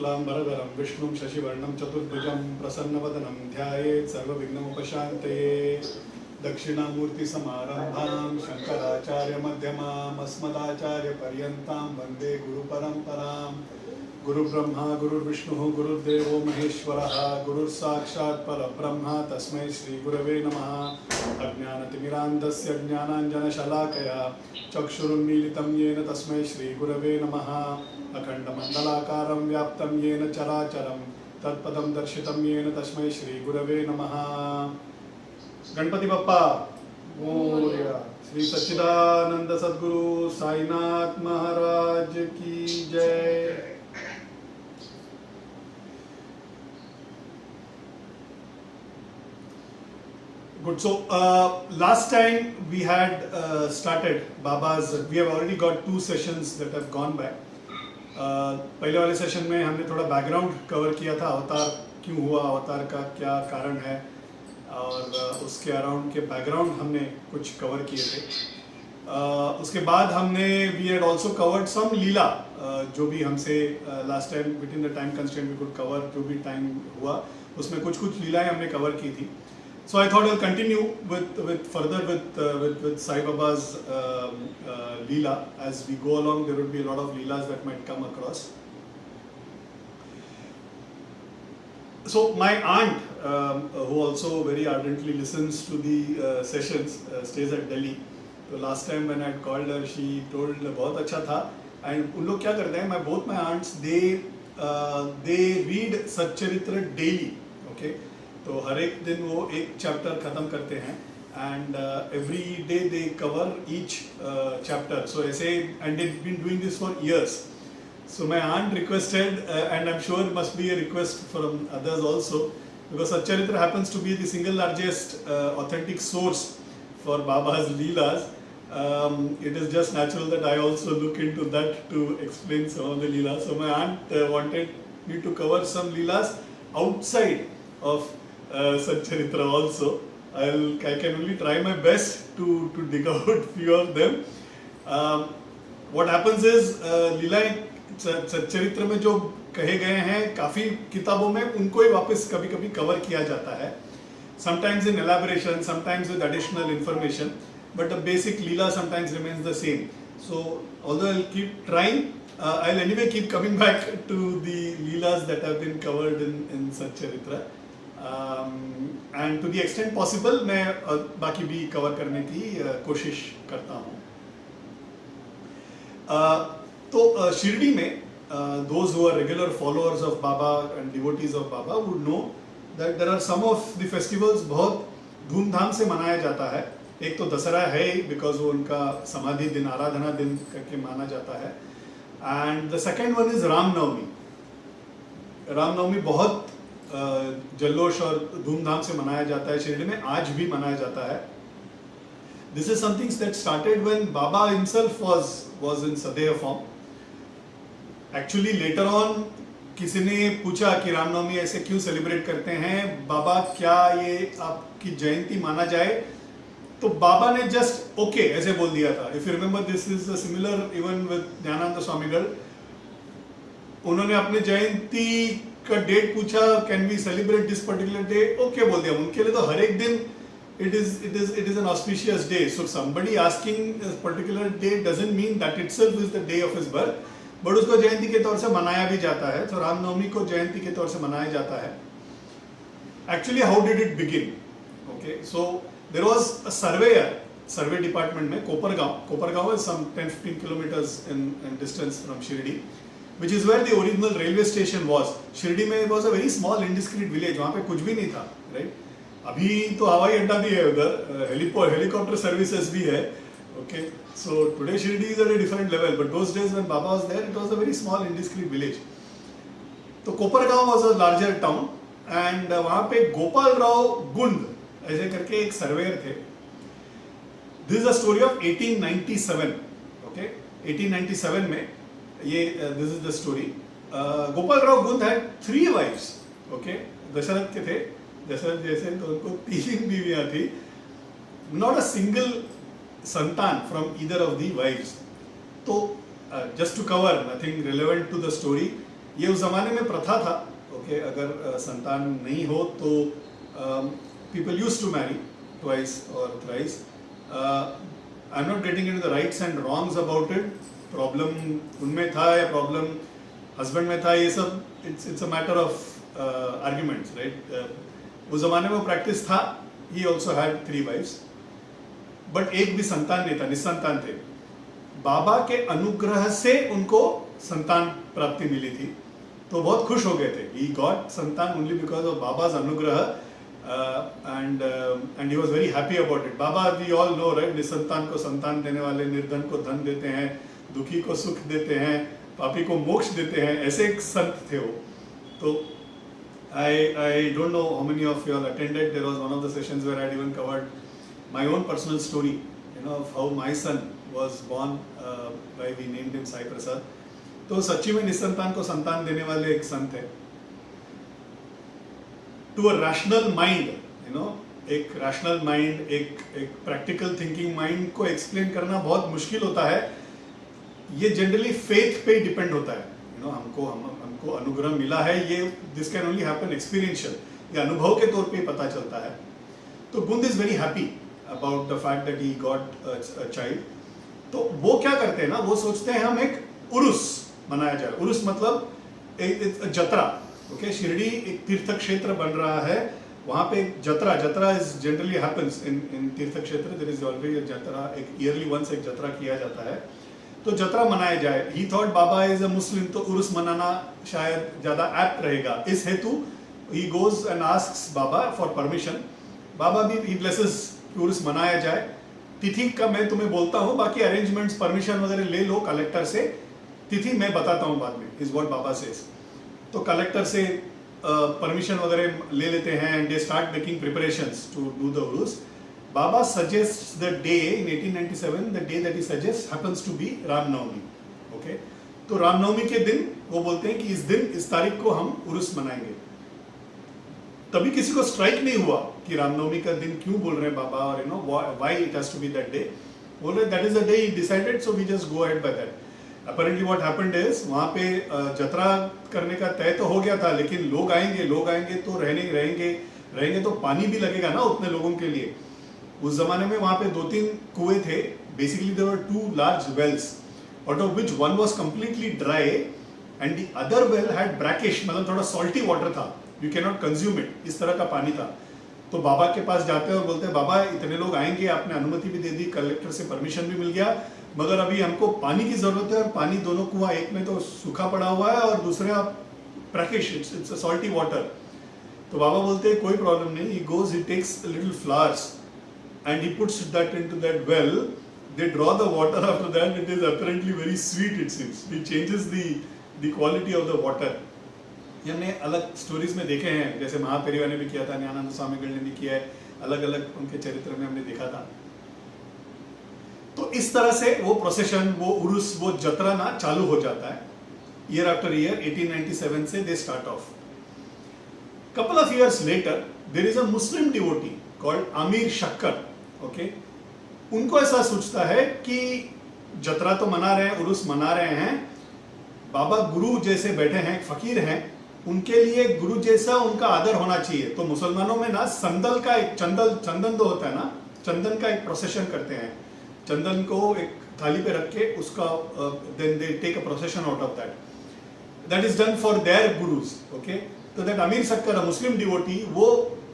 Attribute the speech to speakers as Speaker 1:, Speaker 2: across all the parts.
Speaker 1: शुक्लांबरधरं विष्णुं शशिवर्णं चतुर्भुजं प्रसन्नवदनं ध्यायेत् सर्वविघ्नोपशान्तये। दक्षिणामूर्तिसमारम्भां शङ्कराचार्यमध्यमाम् अस्मदाचार्यपर्यन्तां वन्दे गुरुपरम्पराम्। गुरुब्रह्मा गुरुर्विष्णुः गुरुर्देवो महेश्वरः गुरुर्साक्षात् परब्रह्म तस्मै श्रीगुरवे नमः। अज्ञानतिमिरान्धस्य ज्ञानाञ्जनशलाकया चक्षुरुन्मीलितं येन तस्मै श्रीगुरवे नमः। अखण्डमण्डलाकारं व्याप्तं येन चराचरं तत्पदं दर्शितं येन तस्मै श्रीगुरवे नमः। गणपति बप्पा मोरया। श्री सच्चिदानंद सद्गुरु साईनाथ महाराज की जय। Good. So last time we had started Baba's. We have already got 2 sessions that have gone by. पहले वाले सेशन में हमने थोड़ा बैकग्राउंड कवर किया था, अवतार क्यों हुआ, अवतार का क्या कारण है, और उसके अराउंड के बैकग्राउंड हमने कुछ कवर किए थे। उसके बाद हमने we had also covered some leela, जो भी हमसे last time within the time constraint we could cover, जो भी टाइम हुआ उसमें कुछ लीलाएं हमने कवर की थी। So I thought I'll continue with further with Sai Baba's Leela. As we go along, there will be a lot of Leelas that might come across. So my aunt, who also very ardently listens to the sessions, stays at Delhi. So last time when I called her, she told बहुत अच्छा था. And उन लोग क्या करते हैं? Both my aunts they read सच्चरित्र daily. Okay. तो हर एक दिन वो एक चैप्टर खत्म करते हैं, and every day they cover each chapter. So ऐसे and they been doing this for years. So my aunt requested, and I am sure must be a request from others also, because Satcharitra happens to be the single largest authentic source for Baba's leelas. It is just natural that I also look into that to explain some of the leelas. So my aunt wanted me to cover some leelas outside of Satcharitra also. I can only try my best to dig out few of them. What happens is लीलाएं सच्चरित्र में जो कहे गए हैं काफ़ी किताबों में, उनको ही वापस कभी कभी कवर किया जाता है. Sometimes in elaboration, sometimes with additional information, but the basic Leela sometimes remains the same. So although I'll keep trying, I'll anyway keep coming back to the Leelas that have been covered in Satcharitra. And to the extent possible मैं बाकी भी cover करने की कोशिश करता हूँ. तो शिरडी में those who are regular followers of Baba and devotees of Baba would know that there are some of the festivals बहुत धूमधाम से मनाया जाता है. एक तो दशहरा है ही, बिकॉज वो उनका समाधि दिन, आराधना दिन करके माना जाता है. And the second one is Ramnavami. Ramnavami बहुत जल्लोश और धूमधाम से मनाया जाता है शिरडी में, आज भी मनाया जाता है. This is something that started when Baba himself was in सदेह फॉर्म. एक्चुअली लेटर ऑन किसी ने पूछा कि रामनवमी ऐसे क्यों सेलिब्रेट करते हैं बाबा, क्या ये आपकी जयंती माना जाए? तो बाबा ने जस्ट ओके ऐसे बोल दिया था. If you remember, this is similar even with Gyanananda स्वामीगढ़. उन्होंने अपने जयंती का डेट पूछा, can we celebrate this particular day? Okay बोल दिया. उनके लिए तो हर एक दिन it is an auspicious day. So somebody asking a particular day doesn't mean that itself is the day of his birth, but उसको जयंती के तौर से मनाया भी जाता है. तो रामनवमी को जयंती के तौर से मनाया जाता है. Actually, how did it begin? Okay, so there was a survey department में Kopargaon is some 10-15 kilometers in distance from Shirdi, which is where the original railway station was. Shirdi में was a very small indiscreet village. वहाँ पे कुछ भी नहीं था, right? अभी तो हवाई अड्डा भी है उधर, हेलीकॉप्टर सर्विसेज भी है. Okay, so today Shirdi is at a different level, but those days when Baba was there, it was a very small indiscreet village. तो Kopargaon was a larger town, and वहाँ पे गोपाल राव गुंड ऐसे करके एक सर्वेयर थे. This is a story of 1897. Okay, 1897 में ये this is the story. Gopal Rao good had 3 wives. Okay, Dasharath के थे, दशरथ जैसे, तो उनको 3 बीवियां थी. Not a single संतान from either of the wives. तो just to cover nothing relevant to the story, ये उस जमाने में प्रथा था, ओके, अगर संतान नहीं हो तो people use to marry twice or thrice. I am not getting into the rights and wrongs about it. Problem उनमें था या प्रॉब्लम हस्बैंड में था, ये सब it's a matter of arguments, right. उस जमाने में वो प्रैक्टिस था. He also had 3 wives, but एक भी संतान नहीं था, निसंतान थे. बाबा के अनुग्रह से उनको संतान प्राप्ति मिली थी, तो बहुत खुश हो गए थे. ही गॉट संतान ओनली बिकॉज ऑफ बाबाज अनुग्रह, and he was very happy about it. Baba, we all know, right, निसंतान को संतान देने वाले, निर्धन को धन देते हैं, दुखी को सुख देते हैं, पापी को मोक्ष देते हैं, ऐसे एक संत थे वो. तो I don't know how many of you all attended. There was one of the sessions where I had even covered my own personal story, of how my son was born, why we named him Sai Prasad. तो सच्ची में निसंतान को संतान देने वाले एक संत है. To a rational mind, एक रैशनल माइंड, एक प्रैक्टिकल थिंकिंग माइंड को एक्सप्लेन करना बहुत मुश्किल होता है. ये जनरली फेथ पे डिपेंड होता है. हमको अनुग्रह मिला है, ये this can only happen experiential, ये अनुभव के तौर पे पता चलता है. तो गुंद is very happy about the fact that he got a child. तो वो क्या करते हैं ना, वो सोचते हैं हम एक उरुस मनाया जाए. उरुस मतलब एक जत्रा. ओके, शिरडी एक तीर्थ क्षेत्र बन रहा है, वहां पे एक जत्रा इज जनरली हैपेंस इन तीर्थ क्षेत्र. देयर इज ऑलवेज अ जत्रा, एक ईयरली वंस एक जत्रा किया जाता है. तो जत्रा मनाया जाए. ही थॉट बाबा इज अ मुस्लिम, तो उर्स मनाना शायद ज्यादा एप्ट रहेगा. इस हेतु he goes and asks Baba for permission. Baba भी ही ब्लेसेस कि उर्स मनाया जाए. तिथि का मैं तुम्हें बोलता हूँ, बाकी अरेंजमेंट्स परमिशन वगैरह ले लो कलेक्टर से, तिथि मैं बताता हूँ बाद में, इज व्हाट बाबा सेज. तो कलेक्टर से परमिशन वगैरह ले लेते हैं and they start making preparations to do the Urs. Baba suggests the day in 1897, the day that he suggests happens to be Ram Navami. Okay, तो राम नवमी के दिन वो बोलते हैं कि इस दिन, इस तारीख को हम उर्स मनाएंगे. तभी किसी को स्ट्राइक नहीं हुआ कि रामनवमी का दिन क्यों बोल रहे हैं बाबा, और why it has to be that day. बोल रहे that is the day he decided, so we just go ahead by that. Apparently what happened is वहाँ पे जत्रा करने का तय तो हो गया था, लेकिन लोग आएंगे तो रहेंगे तो पानी भी लगेगा ना उतने लोगों के लिए. उस जमाने में वहां पे 2-3 कुएं थे. Basically there were 2 large wells, out of which one was completely dry and the other well had brackish, मतलब थोड़ा सॉल्टी वाटर था. You can not consume it, इस तरह का पानी था. तो बाबा के पास जाते हैं और बोलते हैं बाबा इतने लोग आएंगे, आपने अनुमति भी दे दी, कलेक्टर से परमिशन भी मिल गया, मगर अभी हमको पानी की जरूरत है. और पानी दोनों कुआं, एक में तो सूखा पड़ा हुआ है और दूसरे ब्रैकिश, इट्स सॉल्टी वाटर. तो बाबा बोलते हैं कोई प्रॉब्लम नहीं. He goes, he takes little flowers and he puts that into that well. They draw the water after that. It is apparently very sweet, it seems. It changes the quality of the water. ये हमने अलग stories में देखे हैं, जैसे महापेरिवा ने भी किया था, ज्ञानानंद स्वामीगढ़ ने भी किया है, अलग अलग उनके चरित्र में हमने देखा था. तो इस तरह से वो प्रोसेशन, वो उर्स, वो जत्रा ना चालू हो जाता है. ईयर आफ्टर ईयर 1897 से they start of. couple of years later there is a Muslim devotee called Amir Shakkar. Okay, उनको ऐसा सोचता है कि जत्रा तो मना रहे हैं, उर्स मना रहे हैं, बाबा गुरु जैसे बैठे हैं, फकीर हैं, उनके लिए गुरु जैसा उनका आदर होना चाहिए. तो मुसलमानों में ना संदल का एक चंदन तो होता है ना, चंदन का एक प्रोसेशन करते हैं. चंदन को एक थाली पे रख के उसका then they take a procession out of that is done for their gurus. Okay, तो that Amir Shakkar, a Muslim devotee, वो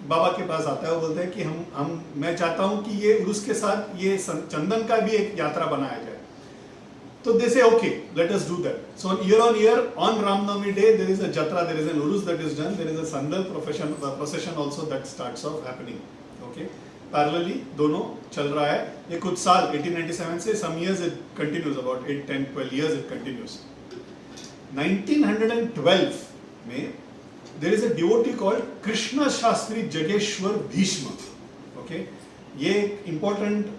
Speaker 1: बाबा के पास आता है. वो बोलते हैं कि मैं चाहता हूं कि ये उर्स के साथ ये चंदन का भी एक यात्रा बनाया जाए. तो they say okay, let us do that. So year on Ramnavami day there is a jatra, there is an Urs that is done, there is a Sandal procession also that starts off happening. Okay, parallelly दोनों चल रहा है. ये कुछ साल 1897 से some years it continues, about 8, 10, 12 years it continues. 1912 में there is a devotee called Krishna Shastri Jageshwar Bhishma. Okay, ये एक important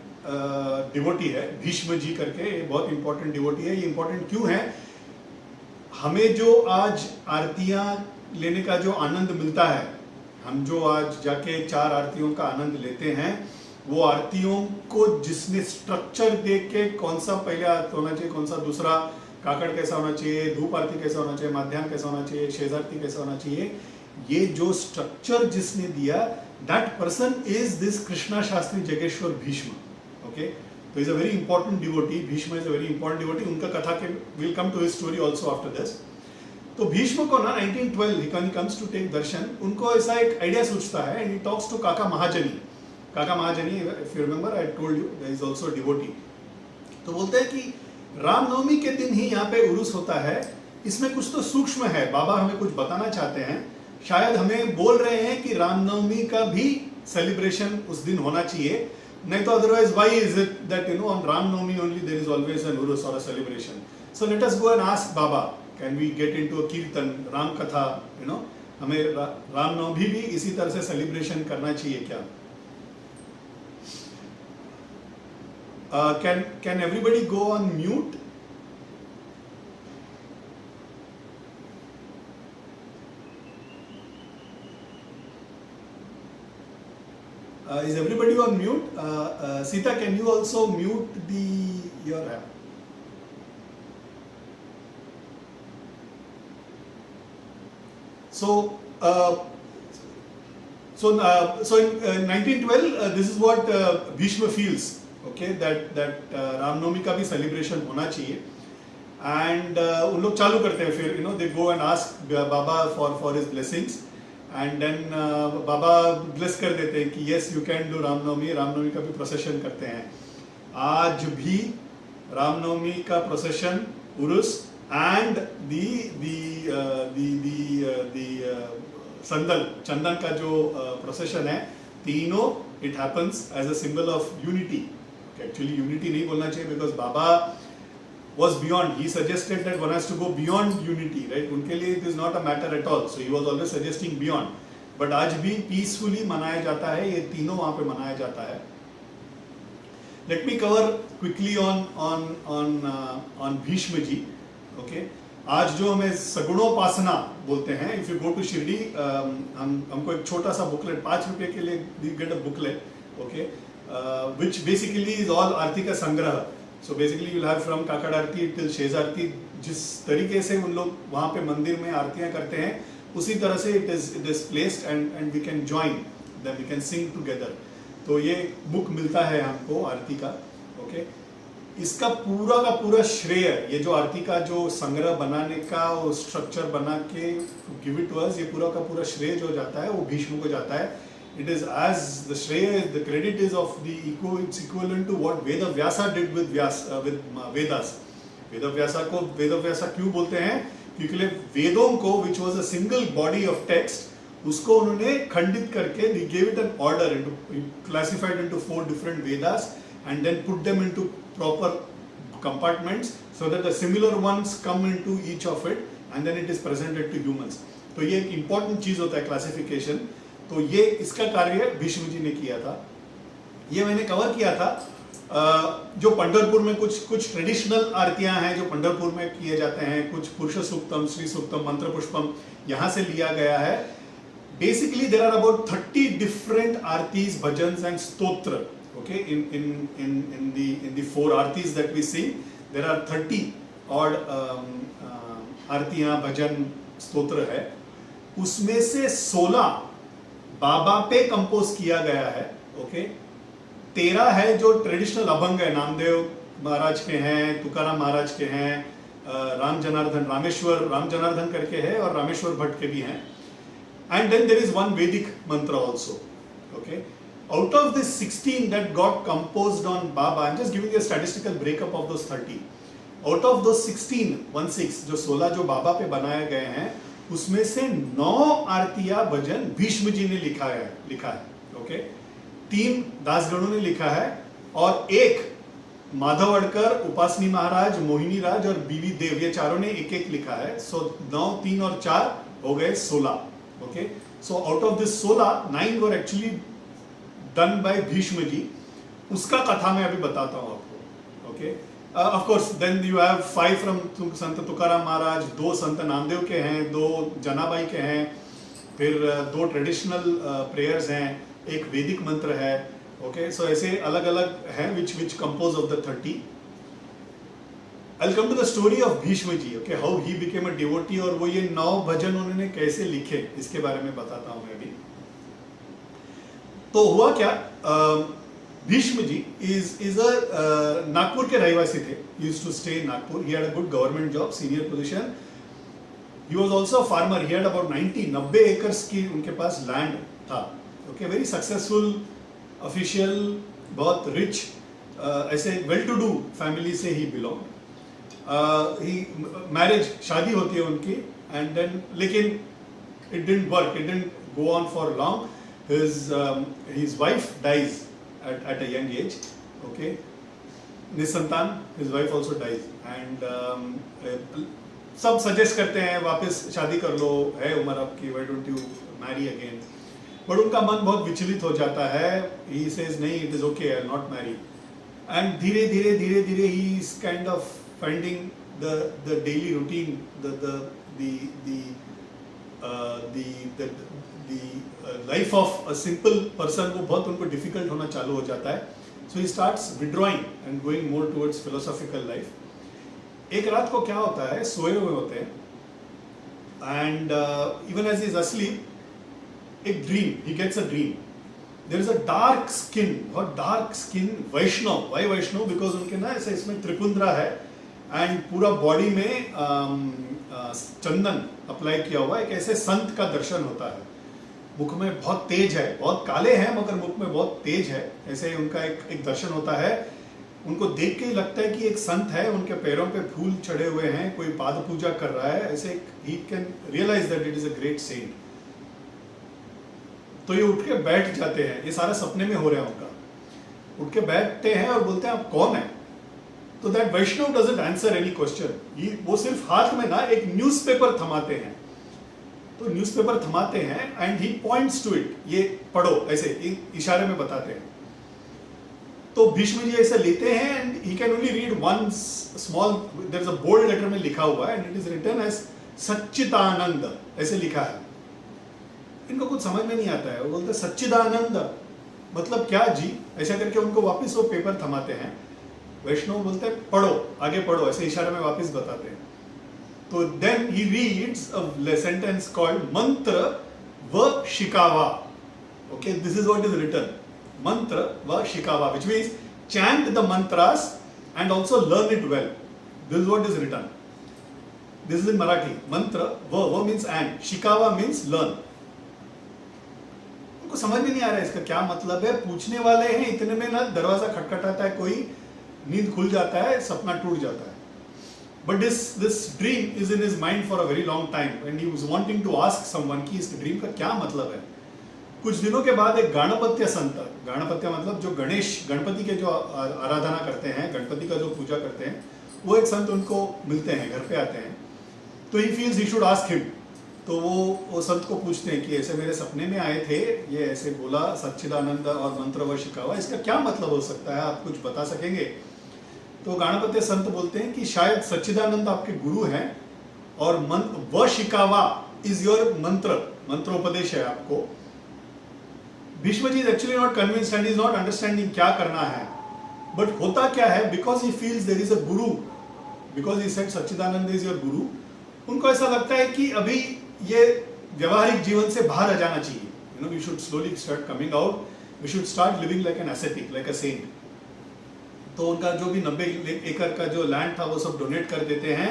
Speaker 1: devotee है, भीष्म जी करके, ये बहुत important devotee है. ये important क्यों है? हमें जो आज आरतियां लेने का जो आनंद मिलता है, हम जो आज जाके 4 आरतियों का आनंद लेते हैं, वो आरतियों को जिसने स्ट्रक्चर दे के कौन सा पहले आरती होना चाहिए, कौन सा दूसरा, काकड़ कैसा होना चाहिए, धूप आरती कैसा होना चाहिए, माध्यान्ह कैसा होना चाहिए, शेजारती कैसा होना चाहिए, ये जो स्ट्रक्चर जिसने दिया, that person is this Krishna Shastri Jageshwar Bhishma. Okay, तो is a very important devotee. Bhishma is a very important devotee. उनका कथा के will come to his story also after this. तो भीष्म को ना 1912 he comes to take दर्शन, उनको ऐसा एक आइडिया सोचता है and he talks to काका महाजनी. काका महाजनी, if you remember I told you there is also a devotee. तो बोलते हैं कि रामनवमी के दिन ही यहाँ पे उरुस होता है, इसमें कुछ तो सूक्ष्म है, बाबा हमें कुछ बताना चाहते हैं, शायद हमें बोल रहे हैं कि रामनवमी का भी सेलिब्रेशन उस दिन होना चाहिए, नहीं तो otherwise why is it that you know on Ramnavami only there is always an Urus और a celebration. So let us go and ask Baba, can we get into a kirtan, Ram कथा, यू नो, हमें रामनवमी भी इसी तरह से सेलिब्रेशन करना चाहिए क्या? Can everybody go on mute? Is everybody on mute? Sita, can you also mute your app? So in 1912, this is what Bhishma feels. Okay, that Ramnavami का भी सेलिब्रेशन होना चाहिए. एंड उन लोग चालू करते हैं, फिर they go and ask Baba for his blessings, and then Baba bless कर देते हैं कि yes you can do Ramnavami. Ramnavami का भी प्रोसेशन करते हैं. आज भी रामनवमी का प्रोसेशन, उरुस एंड संदल, चंदन का जो प्रोसेशन है, तीनों it happens as a symbol of unity. Actually unity नहीं बोलना चाहिए, because Baba was beyond. He suggested that one has to go beyond unity, right? उनके लिए it is not a matter at all. So he was always suggesting beyond. But आज भी peacefully मनाया जाता है, ये तीनों वहाँ पे मनाया जाता है. Let me cover quickly on Bhishma ji. Okay? आज जो हमें सगुणोपासना बोलते हैं, if you go to Shirdi, हमको एक छोटा सा बुकलेट, 5 रुपए के लिए we get a booklet, okay? Which basically is all आरती का संग्रह. So basically you'll have from Kakar Aarti till शेज आरती, जिस तरीके से उन लोग वहाँ पे मंदिर में आरतियाँ करते हैं, उसी तरह से it is placed and we can join, then we can sing together. तो ये बुक मिलता है हमको आरती का. ओके, इसका पूरा का पूरा श्रेय, ये जो आरती का जो संग्रह बनाने का वो स्ट्रक्चर बना के गिव इट टू अस, ये पूरा का पूरा श्रेय जो जाता है वो भीष्म को जाता है. It is as the Shreya, the credit is of the it's equivalent to what Veda Vyasa did with Vedas. Veda Vyasa क्यों बोलते हैं? क्योंकि वेदों को, which was a single body of text, उसको उन्होंने खंडित करके they gave it an order, classified into 4 different Vedas and then put them into proper compartments so that the similar ones come into each of it and then it is presented to humans. तो ये एक important चीज होता है classification. तो ये इसका कार्य भीष्म जी ने किया था. ये मैंने कवर किया था. जो पंढरपुर में कुछ ट्रेडिशनल आरतियां हैं जो पंढरपुर में किए जाते हैं, कुछ पुरुष सूक्तम, श्री सूक्तम, मंत्र पुष्पम यहाँ से लिया गया है. Basically there are about 30 different aartis, bhajans and stotra. Okay, in the 4 aartis that we sing, there are 30 odd आरतियां, भजन, स्तोत्र है. उसमें से 16 बाबा पे कंपोज किया गया है. ओके, 13 है जो ट्रेडिशनल अभंग है, नामदेव महाराज के हैं, तुकाराम महाराज के हैं, राम जनार्दन करके है, और रामेश्वर भट्ट के भी हैं. एंड देन देयर इज 1 वैदिक मंत्र also. Okay, out of this 16 that got composed on Baba, I am just giving a statistical breakup of those 30. Out of those 16 जो 16 जो बाबा पे बनाए गए हैं, उसमें से 9 आरतिया भजन भीष्म जी ने लिखा है. ओके, 3 दासगणों ने लिखा है और 1 माधव अडकर, उपासनी महाराज, मोहिनी राज और बीवी देव, ये चारों ने एक लिखा है. सो 9, 3 और 4 हो गए 16. Okay, so out of this 16, 9 were actually done by Bhishma ji. उसका कथा मैं अभी बताता हूँ आपको. ओके, of course then you have 5 from संत तुकाराम महाराज, 2 संत नामदेव के हैं, 2 जनाबाई के हैं, फिर 2 ट्रेडिशनल प्रेयर्स हैं, 1 वैदिक मंत्र है. ओके, सो ऐसे अलग अलग हैं which compose of the 30. I'll come to the story of Bhishma ji, okay, how he became a devotee, और वो ये 9 भजन उन्होंने कैसे लिखे इसके बारे में बताता हूँ मैं अभी। तो हुआ क्या, भीष्म जी is a नागपुर के रहवासी थे, used to stay in Nagpur, he had a good government job, senior position, he was also a farmer, he had about 90 acres की उनके पास land था, okay, very successful official, बहुत rich, ऐसे well to do family से he belonged. He marriage, शादी होती है उनकी, एंड देन लेकिन it didn't work, it didn't go on for long, his wife dies at a young age, okay, निसंतान, his wife also dies, and सब suggest करते हैं वापस शादी कर लो, है उम्र आपकी, why don't you marry again, but उनका मन बहुत विचलित हो जाता है, he says नहीं, it is okay, I'll not marry, and धीरे धीरे he is kind of finding the daily routine, the life of a simple person वो बहुत उनको difficult होना चालू हो जाता है, so he starts withdrawing and going more towards philosophical life. एक रात को क्या होता है, सोए हुए होते हैं, and even as he is asleep, एक dream, he gets a dream. There is a dark skin, बहुत dark skin Vaishnav, why Vaishnav, because उनके ना ऐसे इसमें त्रिपुंद्रा है, एंड पूरा बॉडी में चंदन अप्लाई किया हुआ, एक ऐसे संत का दर्शन होता है, मुख में बहुत तेज है, बहुत काले हैं मगर मुख में बहुत तेज है, ऐसे उनका एक दर्शन होता है, उनको देख के ही लगता है कि एक संत है, उनके पैरों पे फूल चढ़े हुए हैं, कोई पाद पूजा कर रहा है, ऐसे ही can realise that it is a great saint. तो ये उठ के बैठ जाते हैं, ये सारा सपने में हो रहा है उनका, उठ के बैठते हैं और बोलते हैं आप कौन है। तो that Vaishnav doesn't answer any question, वो सिर्फ हाथ में ना एक न्यूज़पेपर थमाते हैं, तो न्यूज़पेपर थमाते हैं and he points to it, ये पढ़ो, ऐसे इशारे में बताते हैं। तो भीष्म जी ऐसे लेते हैं and he can only read one small, there is a bold letter में लिखा हुआ है and it is written as Sachchidanand, ऐसे लिखा है। इनको कुछ समझ में नहीं आता है, वो बोलते सच्चिदानंद मतलब क्या जी, ऐसा करके उनको वापस वो पेपर थमाते हैं। वैष्णव बोलते हैं पढ़ो, आगे पढ़ो, ऐसे इशारे में वापस बताते हैं। तो then he reads a sentence called मंत्र व शिकावा, okay, this is what is written, मंत्र व शिकावा, which means chant the mantras and also learn it well. This is what is written. This is in Marathi. Mantra, va means and, shikawa means learn. उनको समझ में नहीं आ रहा है इसका क्या मतलब है, पूछने वाले हैं, इतने में ना दरवाजा खटखटाता है कोई, नींद खुल जाता है, सपना टूट जाता है। But this dream is in his mind for a very long time and he was wanting to ask someone कि इस ड्रीम का क्या मतलब है। कुछ दिनों के बाद एक गणपत्य संत, गणपत्य मतलब जो गणेश, गणपति के जो आराधना करते हैं, गणपति का जो पूजा करते हैं, वो एक संत उनको मिलते हैं, घर पे आते हैं, तो he feels he should ask him. तो वो संत को पूछते हैं कि ऐसे मेरे सपने में आए थे, ये ऐसे बोला सच्चिदानंद और मंत्र व शिकावा, इसका क्या मतलब हो सकता है, आप कुछ बता सकेंगे। तो गणपत्य संत बोलते हैं कि शायद सच्चिदानंद आपके गुरु हैं और व शिकावा इज योर मंत्रोपदेश है आपको। Bhishma ji is actually not convinced and is not understanding क्या करना है, बट होता क्या है, because he feels there is a guru, because he said Sachchidanand is your guru, उनको ऐसा लगता है कि अभी ये व्यवहारिक जीवन से बाहर आ जाना चाहिए, you know, we should slowly start coming out, we should start living like an ascetic, like a saint. तो उनका जो भी 90 एकड़ का जो लैंड था वो सब डोनेट कर देते हैं,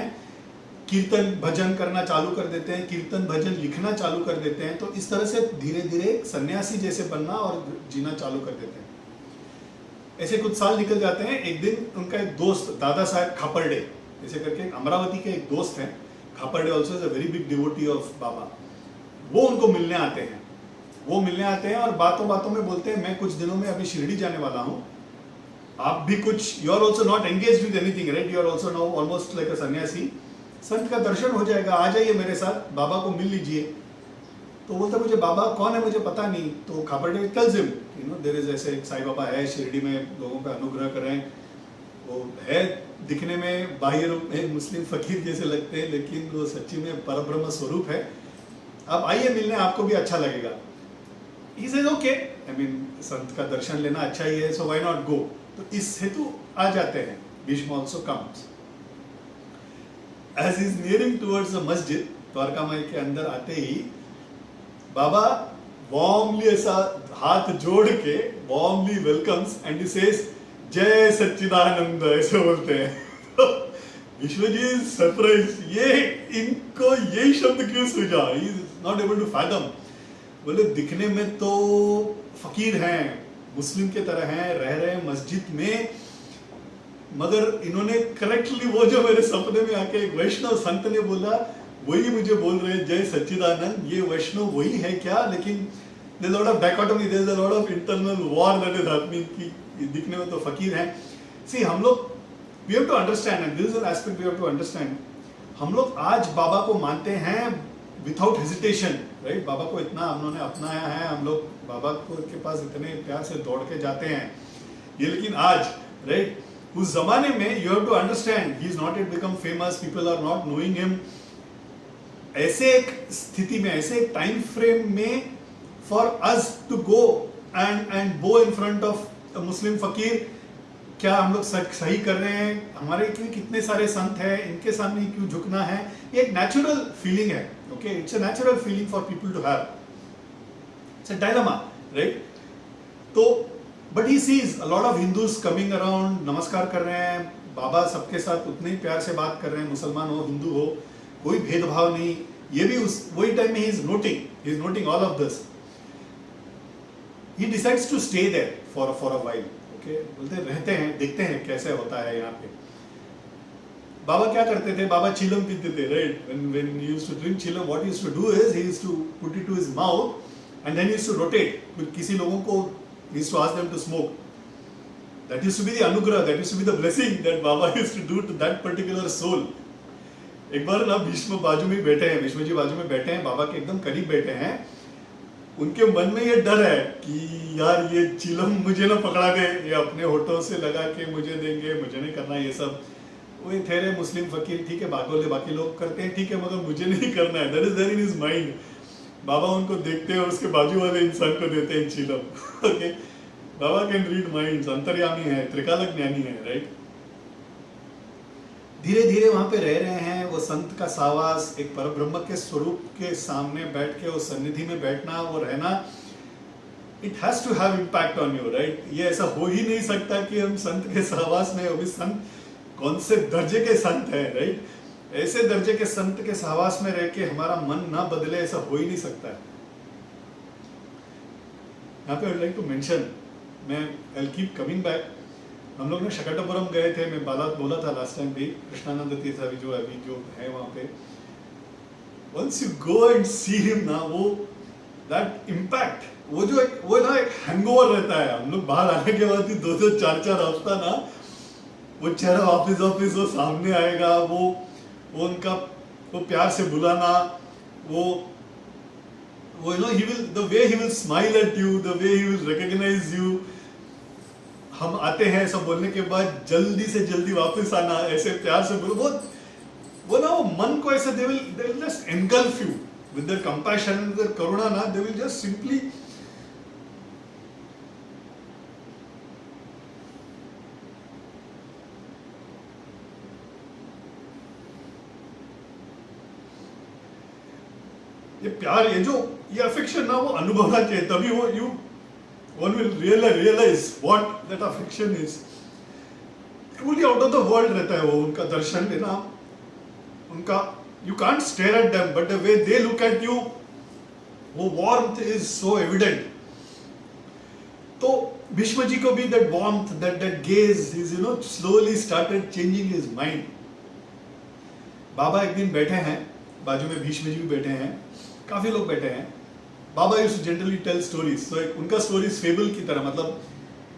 Speaker 1: कीर्तन भजन करना चालू कर देते हैं, कीर्तन भजन लिखना चालू कर देते हैं। तो इस तरह से धीरे धीरे सन्यासी जैसे बनना और जीना चालू कर देते हैं। ऐसे कुछ साल निकल जाते हैं। एक दिन उनका एक दोस्त दादा साहेब खापर्डे ऐसे करके अमरावती के एक दोस्त हैं, Khaparde also is a very big devotee of Baba, वो उनको मिलने आते हैं। वो मिलने आते हैं और बातों बातों में बोलते हैं मैं कुछ दिनों में अभी शिरडी जाने वाला हूँ, आप भी कुछ, you are also not engage with anything right, you are also now almost like a sanyasi, संत का दर्शन हो जाएगा, आ जाइए मेरे साथ, बाबा को मिल लीजिए। तो बोलता मुझे बाबा कौन है मुझे पता नहीं। तो Khaparde tells him, you know, there is ऐसे एक साईं बाबा है शिरडी में, लोगों का अनुग्रह करें, वो है दिखने में बाह्य रूप में मुस्लिम फकीर जैसे लगते हैं, लेकिन वो सच्ची में परब्रह्म स्वरूप है, आप आइए मिलने, आपको भी अच्छा लगेगा। He says okay, I mean संत का दर्शन लेना अच्छा ही है, सो व्हाई नॉट गो। तो इस हेतु आ जाते हैं। Bhishma also comes. as he's nearing towards the masjid, Dwarka Mai के अंदर आते ही बाबा वार्मली ऐसा हाथ जोड़ के warmly welcomes and he says जय सच्चिदानंद, ऐसे बोलते हैं। विश्वजी सरप्राइज, ये इनको यही शब्द क्यों सूझा? He is not able to fathom. बोले दिखने में तो फकीर हैं, मुस्लिम के तरह हैं, रह रहे हैं मस्जिद में, मगर इन्होंने करेक्टली वो जो मेरे सपने में आके एक वैष्णव संत ने बोला वही मुझे बोल रहे हैं जय सच्चिदानंद। ये वैष्णव वही है क्या? लेकिन there is a lot of dichotomy, there is a lot of internal war that is happening कि दिखने में तो फकीर हैं। सी हम लोग we have to understand and this is an aspect we have to understand. हम लोग आज बाबा को मानते हैं विदाउट हेजिटेशन, राइट? बाबा को इतना हम लोगों ने अपनाया है, हम लोग बाबा को के पास इतने प्यार से दौड़ के जाते हैं ये। लेकिन आज, राइट, उस जमाने में you have to understand he is not it become famous, people are not knowing him. ऐसे एक स्थिति में, ऐसे एक टाइम फ्रेम में for us to go and bow in front of Muslim फकीर, क्या हम लोग सही कर रहे हैं? हमारे कितने सारे संत हैं, इनके सामने क्यों झुकना है? ये एक नेचुरल फीलिंग है, okay, it's a natural feeling for people to have. It's a dilemma, right? तो but he sees a lot of Hindus coming around, नमस्कार कर रहे हैं, बाबा सबके साथ उतने ही प्यार से बात कर रहे हैं, मुसलमान हो हिंदू हो, कोई भेदभाव नहीं। ये भी उस वही टाइम में he is noting all of this. He decides to stay there for a while, okay, बोलते रहते हैं, देखते हैं कैसे होता है यहाँ पे। बाबा क्या करते थे? बाबा चिलम पीते थे, right? when he used to drink चिलम, what he used to do is he used to put it to his mouth and then he used to rotate. किसी लोगों को he used to ask them to smoke. That used to be the anugrah, that used to be the blessing that Baba used to do to that particular soul. एक बार ना भीष्म बाजू में बैठे हैं, भीष्म जी बाजू में बैठे हैं, बाबा के एकदम करीब बैठे हैं। उनके मन में ये डर है कि यार ये चिलम मुझे ना पकड़ा दे, ये अपने होठों से लगा के मुझे देंगे, मुझे नहीं करना ये सब। वो ठहरे मुस्लिम फकीर, ठीक है, बाकी लोग करते हैं, ठीक है, मगर मुझे नहीं करना है। That is there in his mind. Baba उनको देखते हैं और उसके बाजू वाले इंसान को देते हैं चिलम। Okay, Baba can read minds, अंतर्यामी है, त्रिकालक ज्ञानी है, राइट? धीरे धीरे वहां पे रह रहे हैं, वो संत का सावास, एक परब्रह्म के स्वरूप के सामने बैठ के उस सन्निधि में बैठना, वो रहना, it has to have impact on you, right? ये ऐसा हो ही नहीं सकता कि हम संत के सहवास में, अभी संत कौन से दर्जे के संत है, राइट? ऐसे दर्जे के संत के सहवास में रह के हमारा मन ना बदले, ऐसा हो ही नहीं सकता है। यहाँ पे I would like to mention, मैं I will keep coming back. हम लोग ने शकटपुरम गए थे, मैं बोला था लास्ट टाइम भी, कृष्णानंद तीर्थ अभी जो है वहाँ पे। Once you go and see him ना, वो दैट इम्पैक्ट, वो ना एक हैंगओवर रहता है। हम लोग बाहर आने के बाद भी 2-2 4-4 हफ्ता ना, वो चेहरा ऑफिस वो सामने आएगा, वो उनका वो प्यार से बुलाना, वो you know, he will, the way he will smile at you, the way he will recognise you. हम आते हैं सब बोलने के बाद जल्दी से जल्दी वापस आना, ऐसे प्यार से बोलो, वो ना, वो मन को ऐसे they will just engulf you with their compassion and their karuna ना, they will just simply ये प्यार, ये अफेक्शन ना, वो अनुभवना चाहिए, तभी वो one will realize what that affection is. Truly out of the world रहता है वो, उनका दर्शन लेना, उनका, you can't stare at them, but the way they look at you, वो warmth is so evident. तो भीष्म जी को भी that warmth, that gaze is, you know, slowly started changing his mind. बाबा एक दिन बैठे हैं, बाजू में भीष्म जी भी बैठे हैं, काफी लोग बैठे हैं। Baba used to generally tell stories, तो एक उनका स्टोरीज फेबल की तरह, मतलब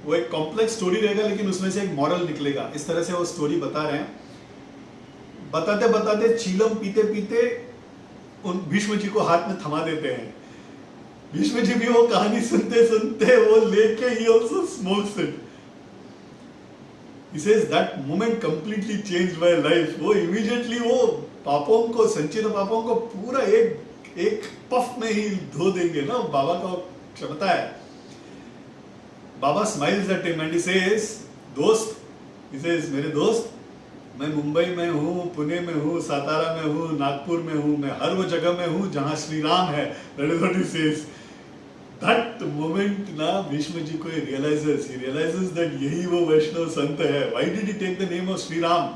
Speaker 1: वो एक कॉम्प्लेक्स स्टोरी रहेगा लेकिन उसमें से एक मॉरल निकलेगा, इस तरह से वो स्टोरी बता रहे हैं। बताते बताते चीलम पीते पीते उन भीष्म जी को हाथ में थमा देते हैं। भीष्म जी भी वो कहानी सुनते सुनते वो लेके ही also smokes it. He says that moment completely changed my life. वो immediately वो पापों को, संचित पापों को पूरा एक पफ में ही धो देंगे ना, बाबा का क्षमता है। Baba smiles at him and he says, दोस्त, he says, मेरे दोस्त, मैं मुंबई में हूँ, पुणे में हूँ, सातारा में हूँ, नागपुर में हूँ, मैं हर वो जगह में हूँ जहाँ श्री राम है. That is what he says. That moment ना भीष्म जी को he realizes that यही वो वैष्णव संत है. Why did he take the name of Sri Ram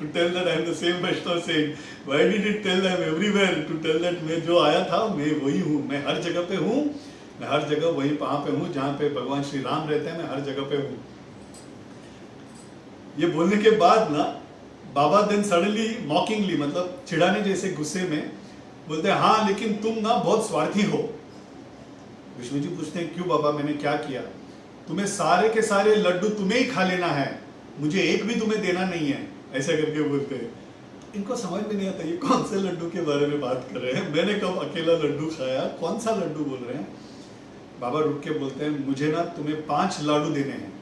Speaker 1: to tell that I am the same Vaishnav saint? Why did he tell them everywhere to tell that मैं जो आया था मैं वही हूँ, मैं हर जगह पे हूँ, मैं हर जगह वहीं वहाँ पे हूँ जहाँ पे भगवान श्री राम रहते हैं, मैं हर जगह पे हूँ. ये बोलने के बाद ना बाबा देन सडनली मॉकिंगली, मतलब चिढ़ाने जैसे गुस्से में बोलते हैं, हाँ लेकिन तुम ना बहुत स्वार्थी हो. विष्णु जी पूछते हैं, क्यों बाबा, मैंने क्या किया? तुम्हें सारे के सारे लड्डू तुम्हें ही खा लेना है, मुझे एक भी तुम्हें देना नहीं है, ऐसा करके बोलते हैं. इनको समझ में नहीं आता ये कौन से लड्डू के बारे में बात कर रहे हैं, मैंने कब अकेला लड्डू खाया, कौन सा लड्डू बोल रहे हैं. बाबा रुक के बोलते हैं, मुझे ना तुम्हें 5 लाडू देने हैं.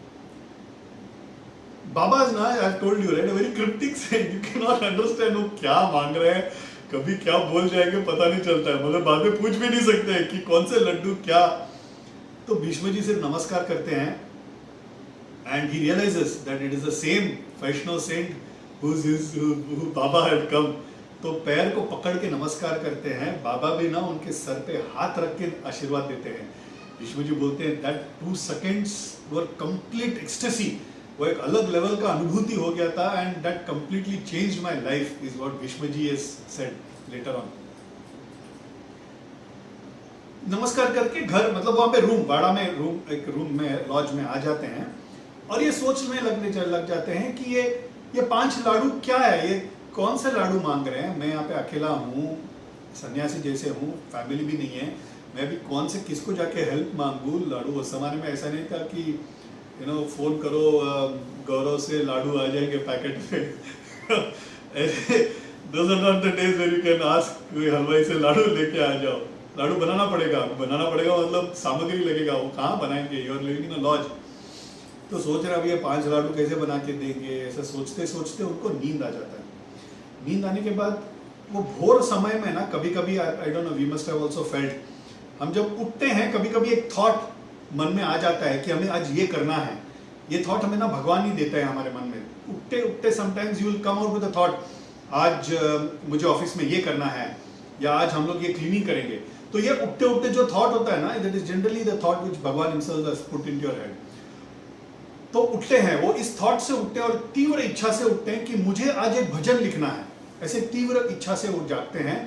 Speaker 1: बाबा ना, I told you right, very cryptic saint, you can not understand वो क्या मांग रहे हैं, कभी क्या बोल जाएंगे पता नहीं चलता है, मतलब बाद में पूछ भी नहीं सकते हैं कि कौन से लड्डू क्या. तो भीष्म जी सिर्फ नमस्कार करते हैं and he realises that it is the same Vaishnav saint who Baba had come. तो पैर को पकड़ के नमस्कार करते हैं. बाबा भी ना उनके सर पे हाथ रख के आशीर्वाद देते हैं. भीष्म जी बोलते हैं that 2 seconds were complete ecstasy, वो एक अलग लेवल का अनुभूति हो गया था, and that completely changed my life is what Bhishma ji has said later on. नमस्कार करके घर, मतलब वहां पे रूम, वाड़ा में रूम, एक रूम में लॉज में आ जाते हैं और ये सोचने लग जाते हैं कि ये 5 लाडू क्या है, ये कौन से लाडू मांग रहे हैं. मैं यहाँ पे अकेला हूँ, सन्यासी जैसे हूँ, फैमिली भी नहीं है, मैं भी कौन से किसको जाके हेल्प मांगू. लाडू उस जमाने में ऐसा नहीं था कि फोन करो गौरव से लाडू आ जाएंगे पैकेट में. Those are not the days where you can ask कोई हलवाई से लाडू लेके आ जाओ. लाडू बनाना पड़ेगा मतलब सामग्री लगेगा, वो कहाँ बनाएंगे, you are living in a lodge. तो सोच रहे अब ये 5 लाडू कैसे बना के देंगे, ऐसा सोचते सोचते उनको नींद आ जाता है. नींद आने के बाद वो भोर समय में ना, कभी कभी I don't know, we must have also felt, हम जब उठते हैं कभी कभी एक थॉट मन में आ जाता है कि हमें आज ये करना है. ये थॉट हमें ना भगवान ही देता है हमारे मन में. उठते उठते sometimes you will come out with a thought, आज मुझे ऑफिस में ये करना है, या आज हम लोग ये क्लीनिंग करेंगे. तो ये उठते उठते जो थॉट होता है ना, that is generally the thought which Bhagwan himself has put into your head. तो उठते हैं, वो इस थॉट से उठते हैं और तीव्र इच्छा से उठते हैं कि मुझे आज एक भजन लिखना है. ऐसे तीव्र इच्छा से उठ जागते हैं,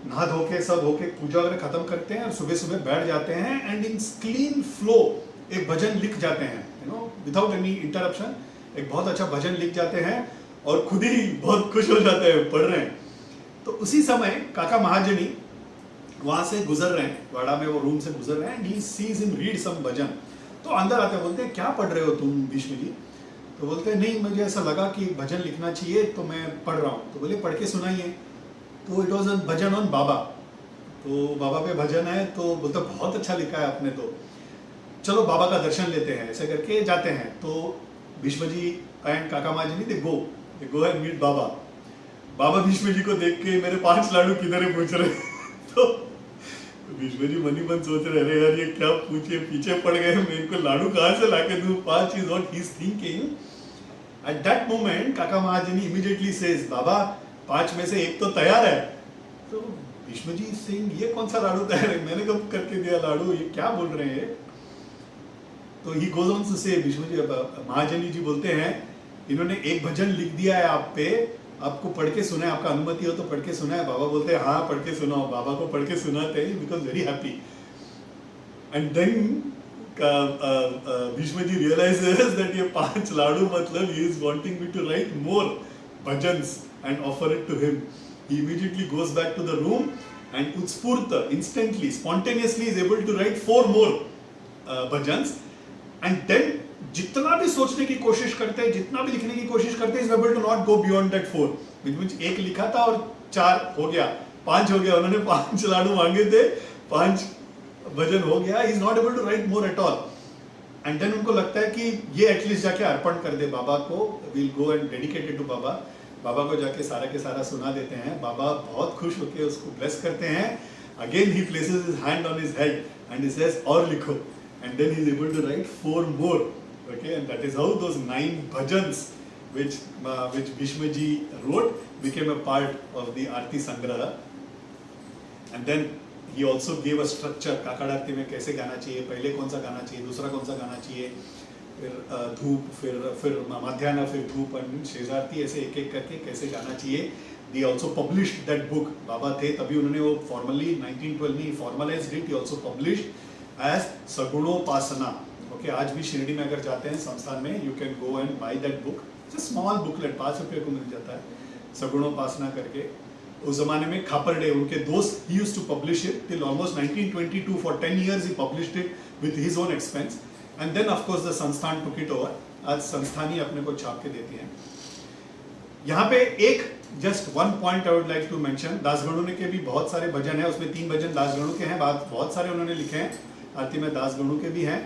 Speaker 1: नहा धो के सब होके पूजा वगैरह खत्म करते हैं और सुबह सुबह बैठ जाते हैं एंड इन क्लीन फ्लो एक भजन लिख जाते हैं, विदाउट एनी इंटरप्शन. एक बहुत अच्छा भजन लिख जाते हैं और खुद ही बहुत खुश हो जाते हैं, पढ़ रहे हैं. तो उसी समय काका महाजनी वहां से गुजर रहे हैं, वाड़ा में वो रूम से गुजर रहे हैं, and he sees him read some bhajan. तो अंदर आते हैं, बोलते हैं क्या पढ़ रहे हो तुम भीष्म जी? तो बोलते हैं नहीं, मुझे ऐसा लगा कि भजन लिखना चाहिए तो मैं पढ़ रहा हूँ. तो बोले पढ़ के सुनाइए. तो it was a bhajan on Baba. तो बाबा पे भजन है. तो बोलते बहुत अच्छा लिखा है आपने, तो चलो बाबा का दर्शन लेते हैं. ऐसे करके जाते हैं. तो भीष्म जी एंड काका महाजनी दे गो एंड मीट बाबा. बाबा भीष्म जी को देख के मेरे 5 लाडू किधर है पूछ रहे. तो भीष्म जी मन ही मन सोच रहे, अरे यार ये क्या पूछे, पीछे पड़ गए, मैं इनको लाडू कहाँ से लाके दूं. 5 is what he is thinking. At that moment काका महाजनी immediately says, बाबा 5 में से एक तो तैयार है. तो भीष्म जी सिंह, ये कौन सा लाडू तैयार है, मैंने कब करके दिया लाडू, ये क्या बोल रहे हैं. तो ही गोज ऑन टू से, भीष्म जी महाजनी जी बोलते हैं, इन्होंने एक भजन लिख दिया है आप पे, आपको पढ़ के सुना है, आपका अनुमति हो तो पढ़ के सुना है. बाबा बोलते हैं हाँ पढ़ के सुनाओ. बाबा को पढ़ के सुनाते हैं, because very happy. And then Bhishma ji realises that ये 5 लाडू मतलब he is wanting me to write more bhajans and offer it to him. He immediately goes back to the room and utspurta, instantly, spontaneously is able to write 4 more bhajans. And then जितना भी सोचने की कोशिश करते हैं, जितना भी लिखने की कोशिश करते हैं, is able to not go beyond that 4. which एक लिखा था और 4 हो गया, 5 हो गया. उन्होंने 5 लाडू मांगे थे, 5 भजन हो गया. He is not able to write more at all. And then उनको लगता है कि ये एटलीस्ट जाके अर्पण कर दे बाबा को. We'll go and dedicate it to बाबा. बाबा को जाके सारा के सारा सुना देते हैं. बाबा बहुत खुश होकर उसको ब्लेस करते हैं. Again he places his hand on his head and he says और लिखो. And then he is able to write 4 more. Okay, and that is how those 9 bhajans which Bhishmaji wrote became a part of the Aarti Sangraha. And then he also gave a structure, काकड़ आरती में कैसे गाना चाहिए, पहले कौन सा गाना चाहिए, दूसरा कौन सा गाना चाहिए, फिर धूप, फिर मध्याह्न, फिर धूप और शेष आरती, ऐसे एक एक करके कैसे गाना चाहिए. They also published that book. बाबा थे तभी उन्होंने वो formally 1912 में formalized it. He also published as Sagunopasana. Okay, आज भी शिरडी में अगर जाते हैं संस्थान में, you can go and buy that book. It's a small booklet, 5 रुपये को मिल जाता है, सगुणोपासना करके. उस जमाने में खापरडे उनके दोस्त, he used to publish it till almost 1922. For 10 years he published it with his own expense. And then of course the संस्थान took it over. आज संस्थान ही अपने को छाप के देती हैं. यहाँ पे एक just one point I would like to mention, दासगणों के भी बहुत सारे भजन हैं, उसमें 3 भजन दासगणों के हैं, बहुत सारे उन्होंने लिखे हैं, आरती में दासगणों के भी हैं.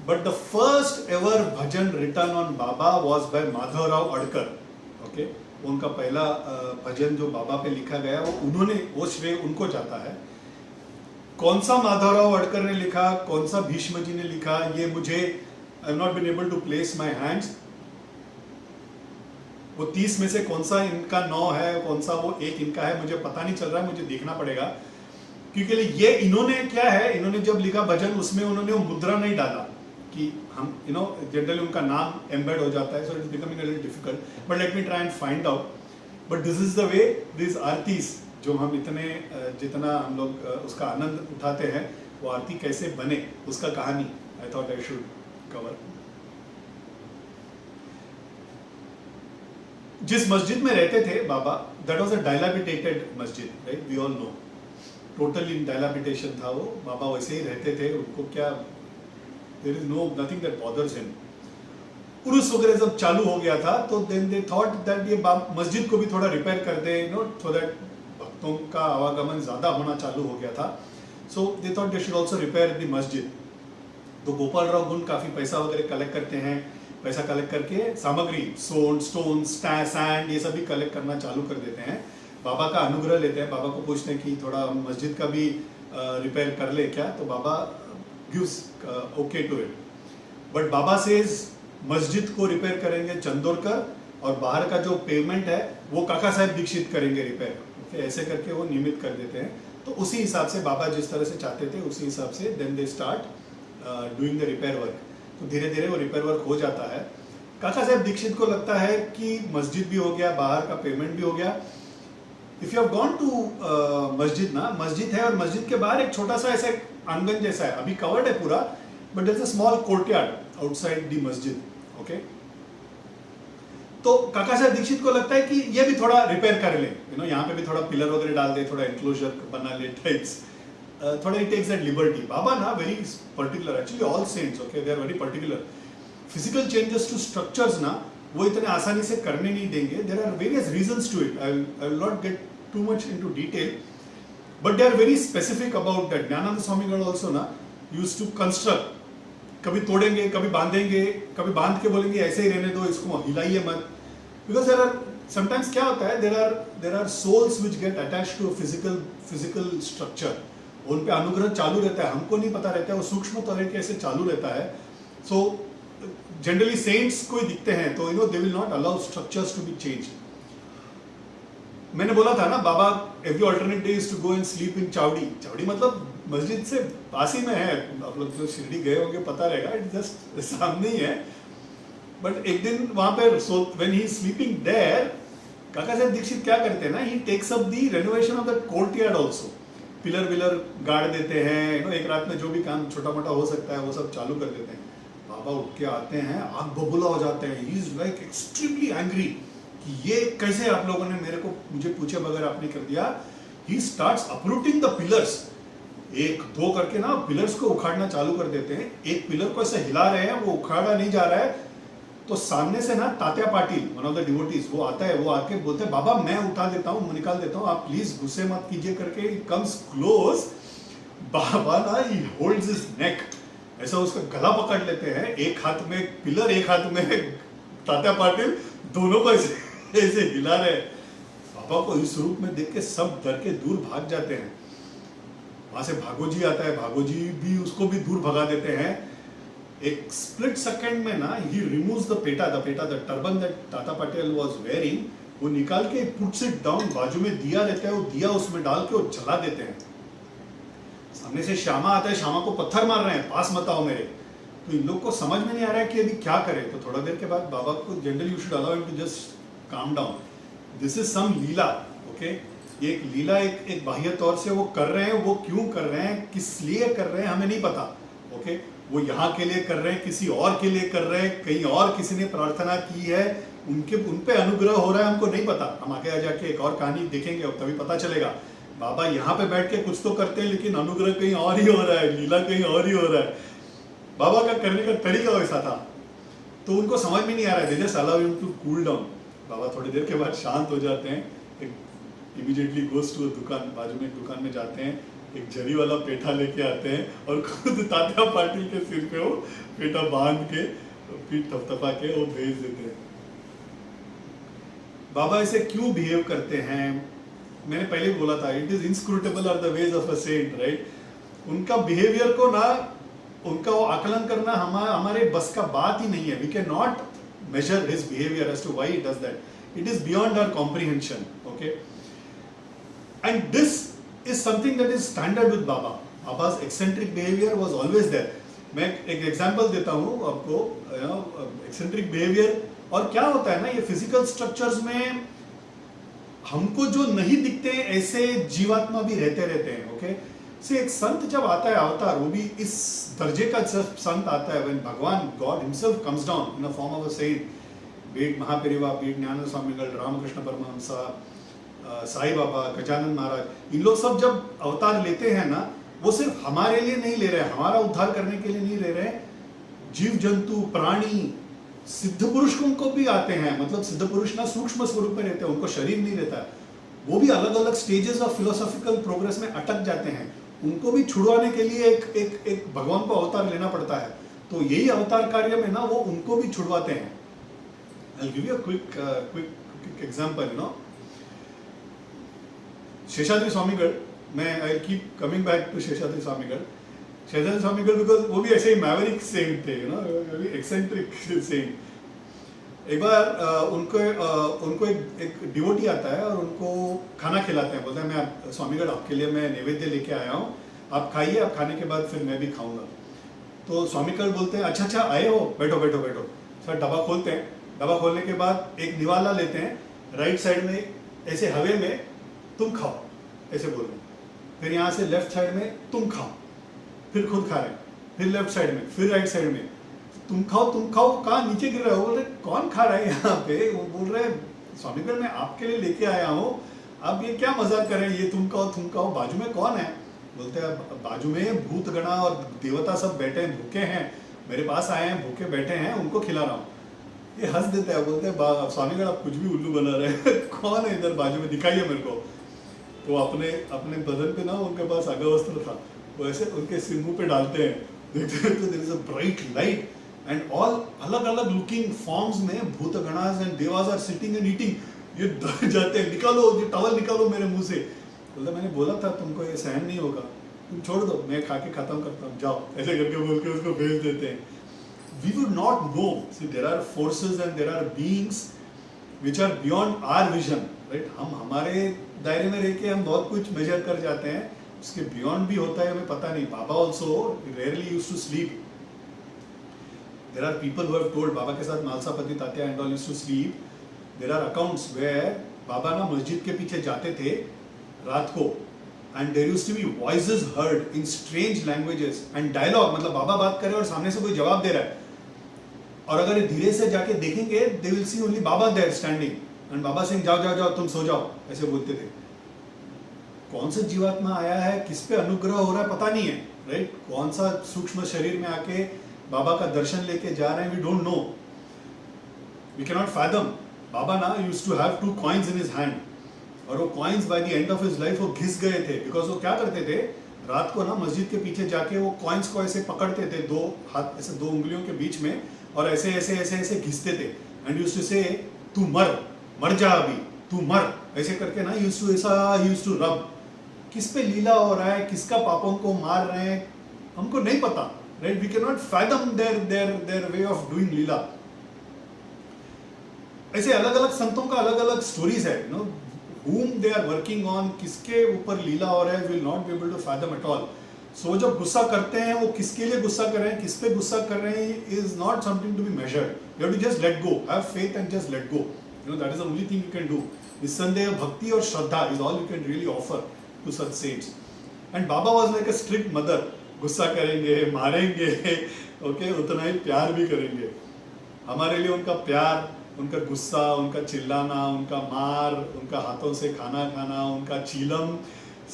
Speaker 1: But the first ever bhajan written on Baba was by Madhavrao Adkar. Okay, उनका पहला भजन जो बाबा पे लिखा गया वो श्रेय उनको जाता है. कौन सा माधवराव अडकर ने लिखा, कौन सा भीष्म जी ने लिखा, ये मुझे I have not been able to place my hands. वो 30 में से कौन सा इनका 9 है, कौन सा वो एक इनका है, मुझे पता नहीं चल रहा है, मुझे देखना पड़ेगा. क्योंकि ये इन्होंने क्या है, इन्होंने जब लिखा भजन उसमें उन्होंने वो मुद्रा नहीं डाला कि हम जनरली उनका नाम एम्बेड हो जाता है, so it is becoming a little difficult. But let me try and find out. But this is the way this aartis जो हम जितना हम लोग उसका आनंद उठाते हैं, वो आरती कैसे बने उसका कहानी आई थॉट आई शुड कवर. जिस मस्जिद में रहते थे बाबा, that was a dilapidated masjid, right, we all know. Total in dilapidation था वो. बाबा वैसे ही रहते थे, उनको क्या, there is no nothing that bothers him. Urs वगैरह जब चालू हो गया था तो देन दे थॉट दैट ये मस्जिद को भी थोड़ा रिपेयर कर दे, सो दैट भक्तों का आवागमन ज्यादा होना चालू हो गया था. So they thought they should also repair the masjid. तो गोपाल राव गुण काफी पैसा वगैरह कलेक्ट करते हैं. पैसा कलेक्ट करके सामग्री, स्टोन, सैंड, ये सभी कलेक्ट करना चालू कर देते हैं. बाबा का अनुग्रह लेते हैं, बाबा को पूछते हैं कि थोड़ा मस्जिद का भी रिपेयर कर ले क्या, तो Baba gives okay to it. But Baba says मस्जिद को रिपेयर करेंगे चंदोरकर, और बाहर का जो पेमेंट है वो काका साहब दीक्षित करेंगे रिपेयर. ऐसे करके वो नियमित कर देते हैं. तो उसी हिसाब से बाबा जिस तरह से चाहते थे उसी हिसाब से then they start doing the repair work. तो धीरे धीरे वो रिपेयर वर्क हो जाता है. काका साहब दीक्षित को लगता है कि मस्जिद भी हो गया, बाहर का पेमेंट भी हो गया. If you have gone to masjid ना, मस्जिद है और मस्जिद के बाहर एक छोटा सा ऐसा आंगन जैसा है, अभी कवर्ड है पूरा, but there is a small courtyard outside the masjid. Okay, तो काका साहब दीक्षित को लगता है कि ये भी थोड़ा रिपेयर कर ले, यहाँ पे भी थोड़ा पिलर वगैरह डाल दे, थोड़ा एनक्लोजर बना ले टाइप्स. थोड़ा he takes that liberty. Baba ना very particular, actually all saints, okay, they are very particular. Physical changes to structures ना वो इतने आसानी से करने नहीं देंगे. There are various reasons to it. I will not get too much into detail, but they are very specific about that. Gnanananda Swamigal also ना used to construct. कभी तोड़ेंगे, कभी बांधेंगे, कभी बांध के बोलेंगे ऐसे ही रहने दो, इसको हिलाइए मत. बिकॉज देयर आर समटाइम्स क्या होता है, there are souls which get attached to physical structure. उन पे अनुग्रह चालू रहता है, हमको नहीं पता रहता है, वो सूक्ष्म तरीके से चालू रहता है. सो जनरली सेंट्स कोई दिखते हैं तो they will not allow structures to be changed. मैंने बोला था ना, Baba every alternate day is to go and sleep in Chavadi. Chavadi मतलब मस्जिद से पास ही में है. आप लोग जो शिरडी गए होंगे पता रहेगा, इट जस्ट सामने ही है. बट एक दिन वहां पे when he is sleeping there, Kaka Saheb Dixit क्या करते हैं ना, he takes up the renovation of that courtyard also. Pillar विलर गाड़ देते हैं, एक रात में जो भी काम छोटा मोटा हो सकता है वो सब चालू कर देते हैं. बाबा उठ के आते हैं, आग बबूला हो जाते हैं. He is like extremely angry कि ये कैसे आप लोगों ने मुझे पूछे बगैर आपने कर दिया. He starts uprooting the pillars. 1-2 करके ना पिलर्स को उखाड़ना चालू कर देते हैं. एक पिलर को ऐसे हिला रहे हैं, वो उखाड़ा नहीं जा रहा है. तो सामने से ना Tatya Patil, one of the devotees, वो आता है, वो आके बोलते हैं बाबा मैं उठा देता हूँ, निकाल देता हूँ, आप प्लीज गुस्से मत कीजिए करके. Comes close. बाबा ना ही होल्ड्स हिज नेक, ऐसा उसका गला पकड़ लेते हैं. एक हाथ में पिलर, एक हाथ में तात्या पाटिल, दोनों को ऐसे हिला रहे. बाबा को इस रूप में देख के सब डर के दूर भाग जाते हैं. वहां से भागोजी आता है, भागोजी भी उसको भी दूर भगा देते हैं. एक स्प्लिट सेकंड में ना he removes the pheta, the turban that Tata Patel was wearing, वो निकाल के पुट्स इट डाउन, बाजू में दिया रहता है, वो दिया उसमें डाल के वो जला देते हैं। सामने से श्यामा आता है, श्यामा को पत्थर मार रहे हैं, पास मत आओ मेरे। तो इन लोग को समझ में नहीं आ रहा है कि अभी क्या करें। तो थोड़ा देर के बाद बाबा को generally you should allow him to just calm down, this is some leela, okay. ये एक लीला, एक बाह्य तौर से वो कर रहे हैं, वो क्यों कर रहे हैं, किस लिए कर रहे हैं, हमें नहीं पता, ओके। वो यहाँ के लिए कर रहे हैं, किसी और के लिए कर रहे हैं, कहीं और किसी ने प्रार्थना की है, उन पे अनुग्रह हो रहा है, हमको नहीं पता। हम आगे जाके एक और कहानी देखेंगे, अब तभी पता चलेगा। बाबा यहाँ पे बैठ के कुछ तो करते हैं, लेकिन अनुग्रह कहीं और ही हो रहा है, लीला कहीं और ही हो रहा है। बाबा का करने का तरीका वैसा था, तो उनको समझ में नहीं आ रहा है। They just allow him to cool down. Baba थोड़ी देर के बाद शांत हो जाते हैं, इमीडिएटली गोस टू दुकान, बाजू में एक दुकान में जाते हैं, एक जरी वाला पेठा लेके आते हैं और खुद तात्या पाटिल के सिर पे वो पेठा बांध के पीठ थपथपा के वो भेज देते हैं। बाबा ऐसे क्यों बिहेव करते हैं, मैंने पहले भी बोला था, it is inscrutable are the ways of a saint, right. उनका बिहेवियर को ना, उनका वो आकलन करना हमारे बस का बात ही नहीं है। We can not measure his behavior as to why he does that. It is beyond our comprehension, okay. And this is something that is standard with Baba. Baba's eccentric behavior was always there. मैं एक example देता हूँ आपको, eccentric behavior। और क्या होता है ना, ये फिजिकल स्ट्रक्चर्स में हमको जो नहीं दिखते ऐसे जीवात्मा भी रहते हैं, ओके। से एक संत जब आता है अवतार, वो भी इस दर्जे का संत आता है, when Bhagwan God himself comes down in a form of a saint, be it Mahaperiyava, be it Gnana Swamigal, Ramakrishna Paramahansa, Sai Baba, Gajanan Maharaj, इन लोग सब जब अवतार लेते हैं ना, वो सिर्फ हमारे लिए नहीं ले रहे, हमारा उद्धार करने के लिए नहीं ले रहे, जीव जंतु प्राणी सिद्ध पुरुष उनको भी आते हैं, मतलब सिद्ध पुरुष ना सूक्ष्म स्वरूप में रहते हैं, उनको शरीर नहीं रहता है, वो भी अलग अलग स्टेजेस ऑफ फिलोसॉफिकल प्रोग्रेस में अटक जाते हैं, उनको भी छुड़वाने के लिए एक भगवान को अवतार लेना पड़ता है। तो यही अवतार कार्य में ना वो उनको भी छुड़वाते हैं। I'll give you a quick example, you know. Seshadri Swamigal, मैं I keep coming back to Seshadri Swamigal. Seshadri Swamigal because वो भी ऐसे ही मैवरिक सेंट थे, you know, very eccentric saint. एक बार उनको एक डिवोटी आता है और उनको खाना खिलाते हैं, बोलते हैं मैं स्वामीगढ़ आपके लिए मैं नैवेद्य लेके आया हूँ, आप खाइए, आप खाने के बाद फिर मैं भी खाऊंगा। तो स्वामीगढ़ बोलते हैं अच्छा आए हो, बैठो बैठो बैठो। सर डब्बा खोलते हैं, डब्बा खोलने के बाद एक निवाला लेते हैं, राइट साइड में ऐसे हवे में तुम खाओ ऐसे बोल रहे हैं, फिर यहाँ से लेफ्ट साइड में तुम खाओ, फिर खुद खा रहे हैं, फिर लेफ्ट साइड में, फिर राइट साइड में तुम खाओ, कहाँ नीचे गिर रहे हो, बोल रहे कौन खा रहा है यहाँ पे, वो बोल रहे स्वामीगढ़ मैं आपके लिए लेके आया हूँ, आप ये क्या मजाक कर रहे हैं, ये तुम खाओ, बाजू में कौन है, बोलते हैं बाजू में भूत गणा और देवता सब बैठे हैं, भूखे हैं, मेरे पास आए हैं, भूखे बैठे हैं, उनको खिला रहा हूँ। ये हंस देते हैं, बोलते हैं स्वामीगढ़ आप कुछ भी उल्लू बना रहे हैं कौन है इधर बाजू में, दिखाइए मेरे को। तो अपने बदन पे ना उनके पास अगवस्त्र था, वो ऐसे उनके सिर मुंह पे डालते हैं, देखते हैं तो there is a bright light and all अलग अलग लुकिंग फॉर्म्स में bhoot ganas and devas are sitting and eating. ये डर जाते हैं, निकालो ये टॉवल निकालो मेरे मुंह से। बोलता मैंने बोला था तुमको ये सहन नहीं होगा, तुम छोड़ दो, मैं खा के खत्म करता हूँ, जाओ, ऐसे करके बोल के उसको भेज देते हैं। We would not know. See, there are forces and there are beings which are beyond our vision, right? हम हमारे दायरे में रह के हम बहुत कुछ मेजर कर जाते हैं, उसके बियॉन्ड भी होता है, हमें पता नहीं। बाबा also rarely used to sleep. There are people who have told बाबा के साथ नालसापति Tatya and all used to sleep. There are accounts where बाबा ना मस्जिद के पीछे जाते थे रात को and there used to be voices heard in strange languages and dialogue, मतलब बाबा बात कर रहे हैं और सामने से कोई जवाब दे रहा है, और अगर ये धीरे से जाके देखेंगे they will see only Baba there standing and बाबा सिंह जाओ तुम सो जाओ, ऐसे बोलते थे। कौन सा जीवात्मा आया है, किस पे अनुग्रह हो रहा है पता नहीं है, राइट? कौन सा सूक्ष्म शरीर में आके बाबा का दर्शन लेके जा रहे हैं, we don't know, we can not fathom. Baba ना used to have 2 coins in his hand, और वो coins by the end of his life वो घिस गए थे, बिकॉज वो क्या करते थे, रात को ना मस्जिद के पीछे जाके वो कॉइन्स को ऐसे पकड़ते थे, 2 हाथ ऐसे 2 उंगलियों के बीच में, और ऐसे ऐसे ऐसे ऐसे घिसते थे एंड यूज्ड टू से तू मर जा अभी, तू मर, ऐसे करके ना यूज्ड टू रब। किस पे लीला हो रहा है, किसका पापों को मार रहे हैं हमको नहीं पता, right? We cannot fathom their way of doing लीला. ऐसे अलग अलग संतों का अलग अलग स्टोरीज है, you know, whom they are working on, किसके ऊपर लीला हो रहा है, will not be able to fathom at all. So जब गुस्सा करते हैं वो किसके लिए गुस्सा कर रहे हैं, किस पे गुस्सा कर रहे हैं, is not something to be measured. You have to just let go, have faith and just let go. You know, that is the only thing you can do. निस्संदेह भक्ति और श्रद्धा is all you can really offer to such saints. And Baba was like a strict mother. गुस्सा करेंगे, मारेंगे, okay, उतना ही प्यार भी करेंगे. हमारे लिए उनका प्यार, उनका गुस्सा, उनका चिल्लाना, उनका मार, उनका हाथों से खाना खाना, उनका चीलम,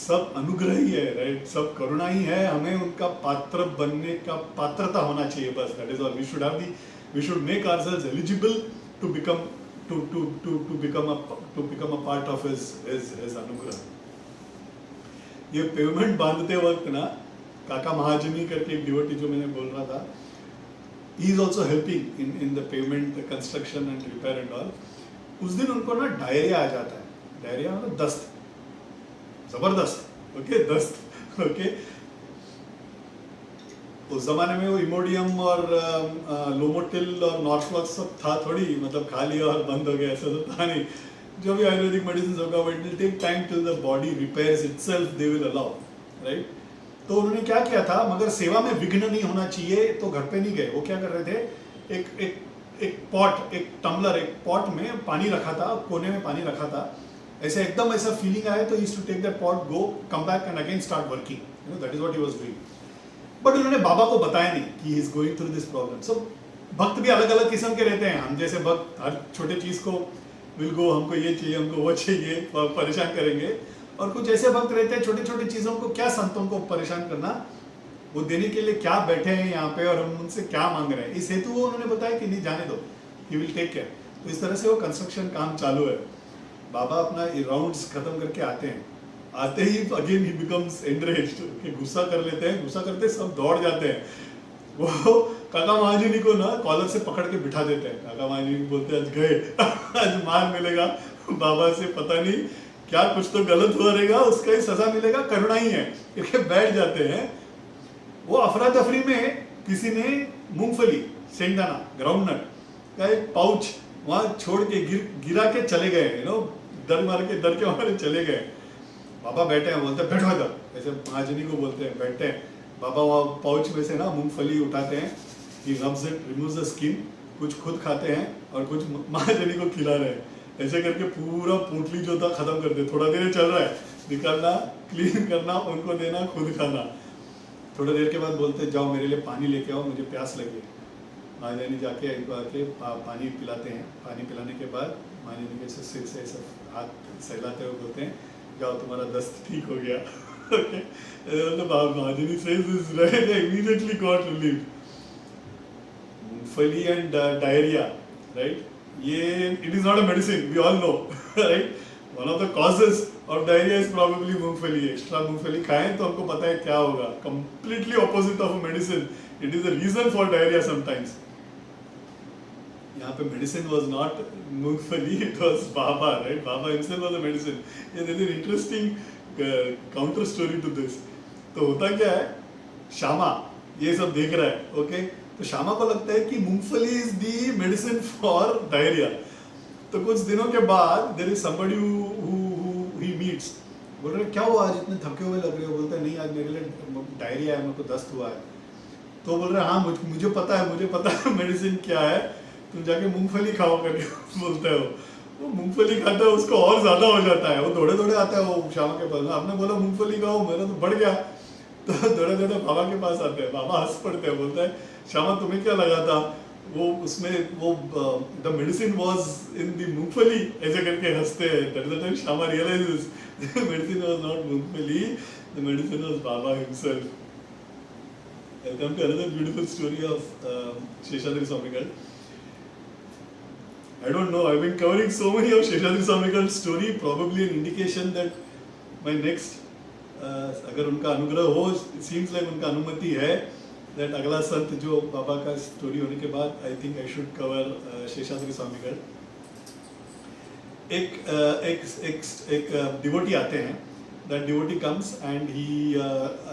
Speaker 1: सब अनुग्रह ही है, राइट? सब करुणा ही है. हमें उनका पात्र बनने का पात्रता होना चाहिए, बस. That is all. We should make ourselves eligible to become a part of his अनुग्रह. ये पेमेंट बांधते वक्त ना, काका महाजनी करके एक डिवोटी जो मैंने बोल रहा था, he is also helping in the pavement, the construction and repair and all. उस दिन उनको ना डायरिया आ जाता है. डायरिया मतलब दस्त, जबरदस्त. ओके, दस्त. ओके, उस जमाने में वो इमोडियम और लोमोटिल और नॉर्फ्लॉक्स सब था थोड़ी, मतलब खा लिया और बंद हो गया, ऐसा तो था नहीं. जो भी आयुर्वेदिक मेडिसिन होगा, but it will take time till the body repairs itself, they will allow, right? तो उन्होंने क्या किया था, मगर सेवा में विघ्न नहीं होना चाहिए, तो घर पे नहीं गए. वो क्या कर रहे थे, एक पॉट, एक टम्बलर, एक पॉट में पानी रखा था, कोने में पानी रखा था. ऐसे एकदम ऐसा फीलिंग आया तो used to take that pot, go, come back and again start working. You know, that is what he was doing. But उन्होंने बाबा को बताया नहीं कि he is going through this problem. So भक्त भी अलग अलग किस्म के रहते हैं. हम जैसे भक्त हर छोटे चीज को विल गो, हमको ये चाहिए, हमको वो चाहिए, परेशान करेंगे. और कुछ ऐसे भक्त रहते हैं, छोटी छोटी चीजों को क्या संतों को परेशान करना, वो देने के लिए क्या बैठे हैं यहाँ पे और हम उनसे क्या मांग रहे हैं. इस हेतु वो उन्होंने बताया कि नहीं, जाने दो, ही विल टेक केयर. तो इस तरह से वो कंस्ट्रक्शन काम चालू है. बाबा अपना राउंड्स खत्म करके आते हैं. आते ही अगेन ही बिकम्स एनरेज्ड, कि गुस्सा कर लेते हैं. गुस्सा करते सब दौड़ जाते हैं. वो काका महाजनी को ना कॉलर से पकड़ के बिठा देते हैं. काका महाजनी बोलते हैं आज गए, आज मार मिलेगा बाबा से, पता नहीं क्या, कुछ तो गलत हुआ रहेगा, उसका ही सजा मिलेगा, करुणा ही है, क्योंकि बैठ जाते हैं. वो अफरा तफरी में किसी ने मूंगफली, शेंगदाना, ग्राउंडनट का एक पाउच वहां छोड़ के गिरा के चले गए. यू नो, डर के मारे चले गए. बाबा बैठे हैं, बोलते हैं बैठो इधर, ऐसे महाजनी को बोलते हैं बैठते हैं. बाबा वहाँ पाउच में से ना मूंगफली उठाते हैं, he rubs it, removes the skin, कुछ खुद खाते हैं और कुछ महाजनी को खिला रहे हैं. ऐसे करके पूरा पोटली जो था खत्म कर दे. थोड़ा देर चल रहा है, निकालना, क्लीन करना, उनको देना, खुद खाना. थोड़ा देर के बाद बोलते हैं जाओ मेरे लिए पानी लेके आओ, मुझे प्यास लगी है. महाजनी जाके आके पानी पिलाते हैं. पानी पिलाने के बाद महाजनी के सिर से ऐसा हाथ सहलाते हुए बोलते हैं जाओ तुम्हारा दस्त ठीक हो गया. महाजनी says this, right? They immediately got relieved. मूंगफली एंड डायरिया, राइट? ये it is not a medicine, we all know, right? One of the causes of diarrhea is probably मूंगफली. एक्स्ट्रा मूंगफली खाएं तो हमको पता है क्या होगा. Completely opposite of a medicine. It is a reason for diarrhea sometimes. यहाँ पे medicine was not मूंगफली, it was Baba, right? Baba himself was a medicine. Yeah, there is an interesting counter story to this. तो होता क्या है, श्यामा ये सब देख रहा है, ओके? तो श्यामा को लगता है कि moongphali is the medicine for diarrhoea. तो कुछ दिनों के बाद there is somebody who he meets. बोल रहे क्या हुआ, आज इतने थके हुए लग रहे हो? बोलते हैं नहीं, आज मेरे लिए डायरिया है, मेरे को दस्त हुआ है. तो बोल रहे हाँ मुझे पता है मेडिसिन क्या है, तुम जाके मूंगफली खाओ करके बोलते हो. वो मूंगफली खाता है, उसको और ज्यादा हो जाता है. वो दौड़े दौड़े आता है वो श्यामा के पास. आपने बोला मूंगफली खाओ, मेरा तो बढ़ गया. तो दौड़े दौड़े बाबा के पास आते हैं. बाबा हंस पड़ते हैं, बोलता है श्यामा तुम्हें क्या लगा था, वो उसमें वो the medicine was in the moongphali, ऐसे करके हंसते हैं. That is the time Shyama realises the medicine was not moongphali, the medicine was Baba himself. Welcome to another beautiful story of Seshadri Swamigal. I don't know, I've been covering so many of Sheshadri Swamigal's story, probably an indication that my next, अगर उनका अनुग्रह हो, it seems like उनका अनुमति है, that अगला संत जो बाबा का स्टोरी होने के बाद, I think I should cover Seshadri स्वामीगढ़. एक डिवोटी आते हैं. That devotee comes and he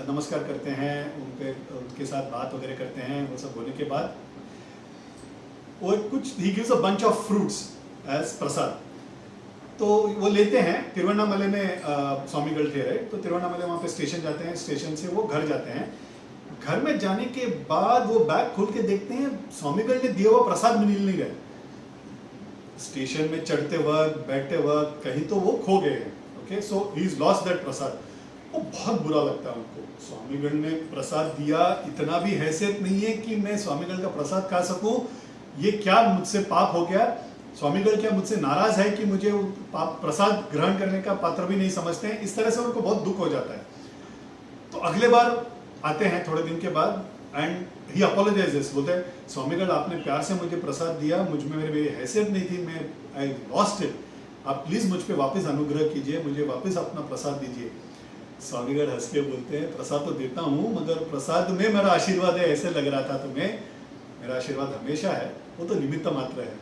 Speaker 1: नमस्कार करते हैं, उनके साथ बात वगैरह करते हैं। वो सब होने के बाद वो कुछ he gives a bunch of fruits as prasad. तो वो लेते हैं, तिरुवन्नामले में स्वामीगढ़ थे, राइट? तो तिरुवन्नामले वहाँ पे स्टेशन जाते हैं, स्टेशन से वो घर जाते हैं। घर में जाने के बाद वो बैग खोल के देखते हैं स्वामीगढ़ ने दिया हुआ प्रसाद मिल नहीं रहा। स्टेशन में चढ़ते वक्त बैठते वक्त कहीं तो वो खो गए हैं। Okay, so he is lost that prasad. वो बहुत बुरा लगता है उनको, स्वामीगढ़ ने प्रसाद दिया, इतना भी हैसियत नहीं है कि मैं स्वामीगढ़ का प्रसाद खा सकूं, ये क्या मुझसे पाप हो गया? स्वामीगढ़ क्या मुझसे नाराज है कि मुझे प्रसाद ग्रहण करने का पात्र भी नहीं समझते हैं? इस तरह से उनको बहुत दुख हो जाता है। तो अगले बार आते हैं थोड़े दिन के बाद एंड ही अपोलोजाइजेस, बोलते हैं स्वामीगढ़ आपने प्यार से मुझे प्रसाद दिया, मुझ में मेरी हैसियत नहीं थी, मैं आई लॉस्ट इट, आप प्लीज मुझ पे वापस अनुग्रह कीजिए, मुझे वापस अपना प्रसाद दीजिए। स्वामीगढ़ हंस के बोलते हैं प्रसाद तो देता हूँ मगर प्रसाद में मेरा आशीर्वाद है ऐसे लग रहा था तुम्हें, मेरा आशीर्वाद हमेशा है, वो तो निमित्त मात्र है।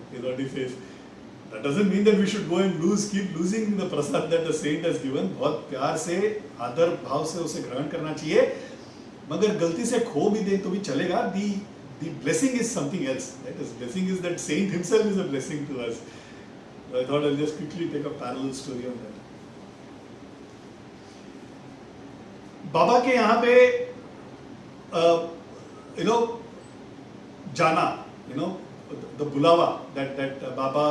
Speaker 1: That doesn't mean that we should go and keep losing the prasad that the saint has given। बहुत प्यार से आदर भाव से उसे ग्रहण करना चाहिए, मगर गलती से खो भी दे तो भी चलेगा। The blessing is something else, right? The blessing is that saint himself is a blessing to us। I thought I'll just quickly take a parallel story on that। बाबा के यहाँ पे जाना, the bulawa that Baba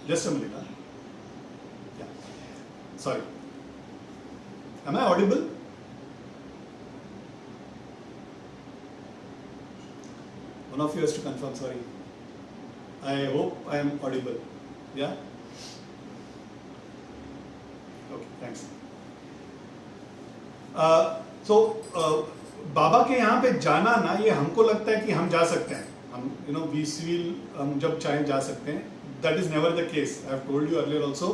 Speaker 1: just a minute, yeah, sorry, am I audible? One of you has to confirm, sorry, I hope I am audible, yeah, okay, thanks। so बाबा के यहाँ पे जाना ना, ये हमको लगता है कि हम जा सकते हैं, हम वी फील हम जब चाहे जा सकते हैं, that is never the case. I have told you earlier also,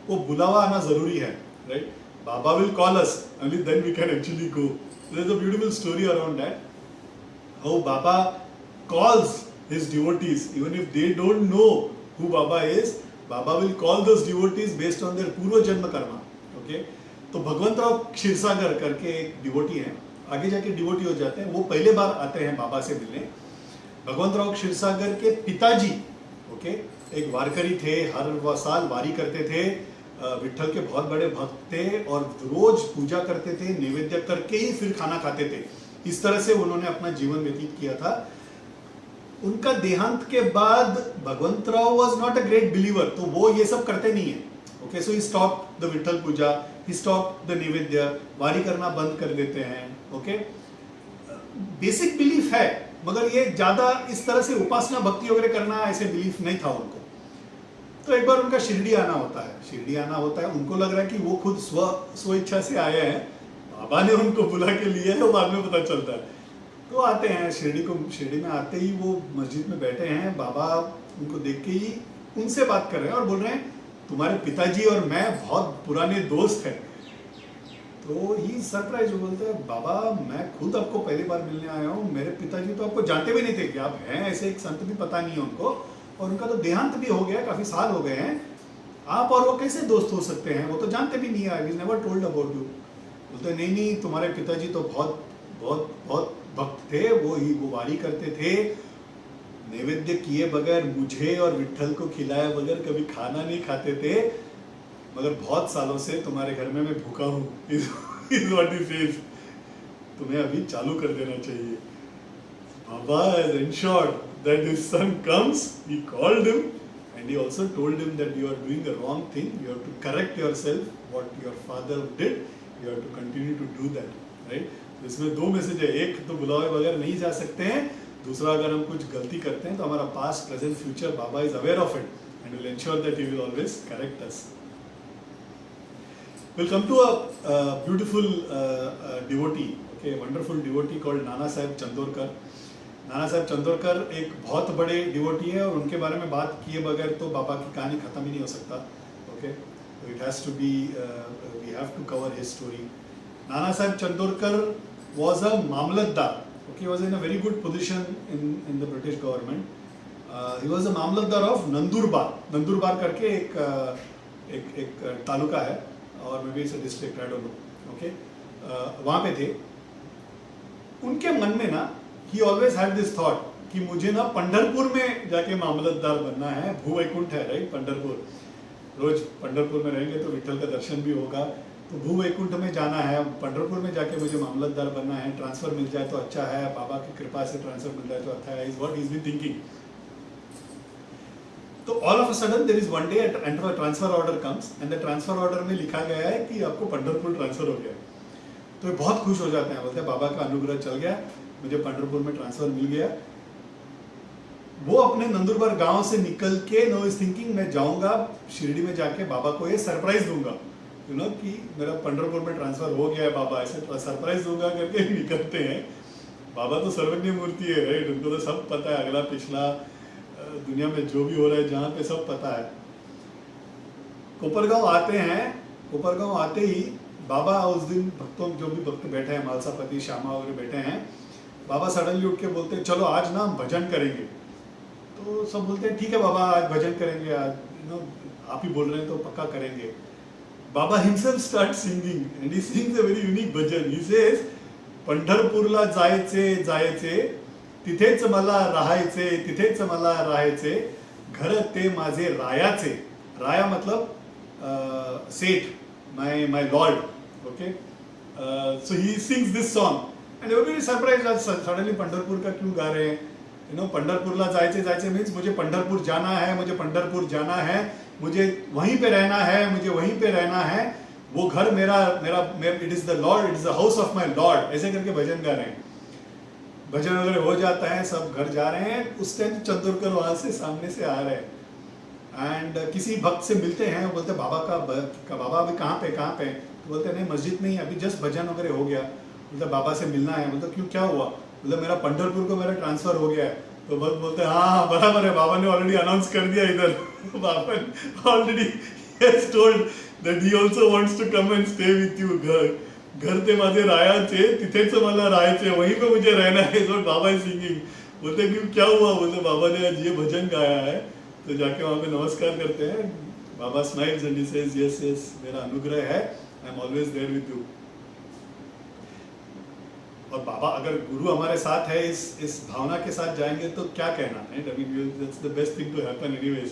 Speaker 1: वो बुलावा आना जरूरी है, right? Baba will call us only then we can actually go. There is a beautiful story around that, how Baba calls his devotees even if they don't know who Baba is. Baba will call those devotees based on their purva janma Karma. Okay, तो भगवंतराव क्षीरसागर करके एक devotee है, आगे जाके devotee हो जाते हैं, वो पहले बार आते हैं बाबा से मिलने। भगवंतराव क्षीरसागर के पिताजी ओके एक वारकरी थे, हर साल वारी करते थे, विठल के बहुत बड़े भक्त थे और रोज पूजा करते थे, नैवेद्य करके ही फिर खाना खाते थे। इस तरह से उन्होंने अपना जीवन व्यतीत किया था। उनका देहांत के बाद Bhagwantrao was not a great believer, तो वो ये सब करते नहीं है। Okay, so he stopped the Vitthal puja, he stopped the naivedya, वारी करना बंद कर देते हैं। ओके, बेसिक बिलीफ है मगर ये ज्यादा इस तरह से उपासना भक्ति वगैरह करना ऐसे बिलीफ नहीं था उनको। तो एक बार उनका शिरडी आना होता है, शिरडी आना होता है, उनको लग रहा है कि वो खुद स्व इच्छा से आए हैं, बाबा ने उनको बुला के लिया है, वो बाद में पता चलता है। तो आते हैं शिरडी में आते ही वो मस्जिद में बैठे हैं, बाबा उनको देख के ही उनसे बात कर रहे हैं और बोल रहे हैं तुम्हारे पिताजी और मैं बहुत पुराने दोस्त हैं। तो ही सरप्राइज, बोलते हैं बाबा मैं खुद आपको पहली बार मिलने आया हूँ, मेरे पिताजी तो आपको जानते भी नहीं थे कि आप हैं, ऐसे एक संत भी पता नहीं है उनको, और उनका तो देहांत भी हो गया, काफी साल हो गए हैं, आप और वो कैसे दोस्त हो सकते हैं, वो तो जानते भी नहीं है, नेवर टोल्ड अबाउट यू। बोलते नहीं, तुम्हारे पिताजी तो बहुत बहुत बहुत भक्त थे, वो वारी करते थे, नैवेद्य किए बगैर मुझे और विठल को खिलाए बगैर कभी खाना नहीं खाते थे, मगर बहुत सालों से तुम्हारे घर में मैं भूखा हूँ, is what he says। तुम्हें अभी चालू कर देना चाहिए। Baba has ensured that his son comes, he called him and he also told him that you are doing the wrong thing, you have to correct yourself, what your father did, you have to continue to do that, right? इसमें दो message है, एक तो बुलावे बगैर नहीं जा सकते हैं, दूसरा अगर हम कुछ गलती करते हैं तो हमारा past present future Baba is aware of it and will ensure that he will always correct us. We'll come to a beautiful devotee, okay, wonderful devotee called नाना साहेब चंदोरकर। नाना साहेब चंदोरकर एक बहुत बड़े डिवोटी है और उनके बारे में बात किए बगैर तो बाबा की कहानी खत्म ही नहीं हो सकता। Okay, it has to be, we have to cover his story. Nana Saheb Chandorkar was a mamlatdar, okay, he was in a very good position in the British government। He was a mamlatdar of Nandurbar. Nandurbar करके एक तालुका है और may be it's a district, I don't no, okay, वहाँ पे थे। उनके मन में ना ही ऑलवेज हैड दिस थॉट कि मुझे ना पंढरपुर में जाके मामलतदार बनना है। भूवैकुंठ है, राइट, पंढरपुर, रोज पंढरपुर में रहेंगे तो विठल का दर्शन भी होगा, तो भूवैकुंठ में जाना है, पंढरपुर में जाके मुझे मामलतदार बनना है, ट्रांसफर मिल जाए तो अच्छा है, बाबा की कृपा से ट्रांसफर मिल जाए तो अच्छा है, is what he is been thinking. तो all of a sudden there is one day and transfer order comes and the transfer order में लिखा गया है कि आपको पंढरपुर ट्रांसफर हो गया। तो ये बहुत खुश हो जाते हैं, बोलते हैं बाबा का अनुग्रह चल गया, मुझे पंढरपुर में ट्रांसफर मिल गया। वो अपने नंदुरबार गांव से निकल के नो इज थिंकिंग मैं जाऊंगा शिरडी में जाके बाबा को ये सरप्राइज दूंगा, यू नो, कि मेरा पंढरपुर में ट्रांसफर हो गया है बाबा, ऐसे सरप्राइज दूंगा करके निकलते हैं। बाबा तो सर्वज्ञ मूर्ति है, राइट, उनको तो सब पता है, अगला पिछला दुनिया में जो भी हो रहा है जहाँ पे सब पता है। कोपरगांव आते हैं, कोपरगांव आते ही बाबा उस दिन भक्तों जो भी भक्त बैठे हैं, मालसापति श्यामा वगैरह बैठे हैं, बाबा सडनली उठ के बोलते हैं चलो आज ना हम भजन करेंगे। तो सब बोलते हैं ठीक है बाबा आज भजन करेंगे, आज यू नो आप ही बोल रहे हैं तो पक्का करेंगे। बाबा himself starts singing and he sings a very unique bhajan. He says, पंढरपूरला जायचे जायचे, तिथेच मला राहायचे, तिथेच मला राहायचे, घर ते माझे रायाचे। राया मतलब सेठ, my lord, okay? So he sings this song and everybody surprised that suddenly Pandharpur का क्यों गा रहे हैं, यू नो, पंढरपुरला जायचे जायचे मीन्स मुझे पंढरपुर जाना है, मुझे पंढरपुर जाना है, मुझे वहीं पे रहना है, मुझे वहीं पे रहना है, वो घर मेरा मेरा it is the Lord, it is the house of my Lord, ऐसे करके भजन गा रहे हैं। भजन वगैरह हो जाता है, सब घर जा रहे हैं, उस टाइम चंदोरकर वहां से सामने से आ रहे हैं एंड किसी भक्त से मिलते हैं, बोलते बाबा का बाबा अभी कहाँ पे तो बोलते हैं नहीं मस्जिद में ही, अभी जस्ट भजन वगैरह हो गया, बोलते बाबा से मिलना है। बोलते क्यों क्या हुआ, बोलते मेरा पंढरपुर को मेरा ट्रांसफर हो गया है। तो भक्त बोलते हैं हाँ बराबर है, बाबा ने ऑलरेडी अनाउंस कर दिया इधर, Baba already has told that he also wants to come and stay with you. घर ते माझे रायाचे, तिथेच मला राहायचे, वहीं पे मुझे रहना है, सो बाबा इज सिंगिंग। बोलते क्यों क्या हुआ, बोलते बाबा ने आज ये भजन गाया है। तो जाके वहाँ पे नमस्कार करते हैं, Baba smiles and he says yes yes मेरा अनुग्रह है, I am always there with you. और बाबा अगर गुरु हमारे साथ है, इस भावना के साथ जाएंगे तो क्या कहना, right? I mean that's the best thing to happen anyways.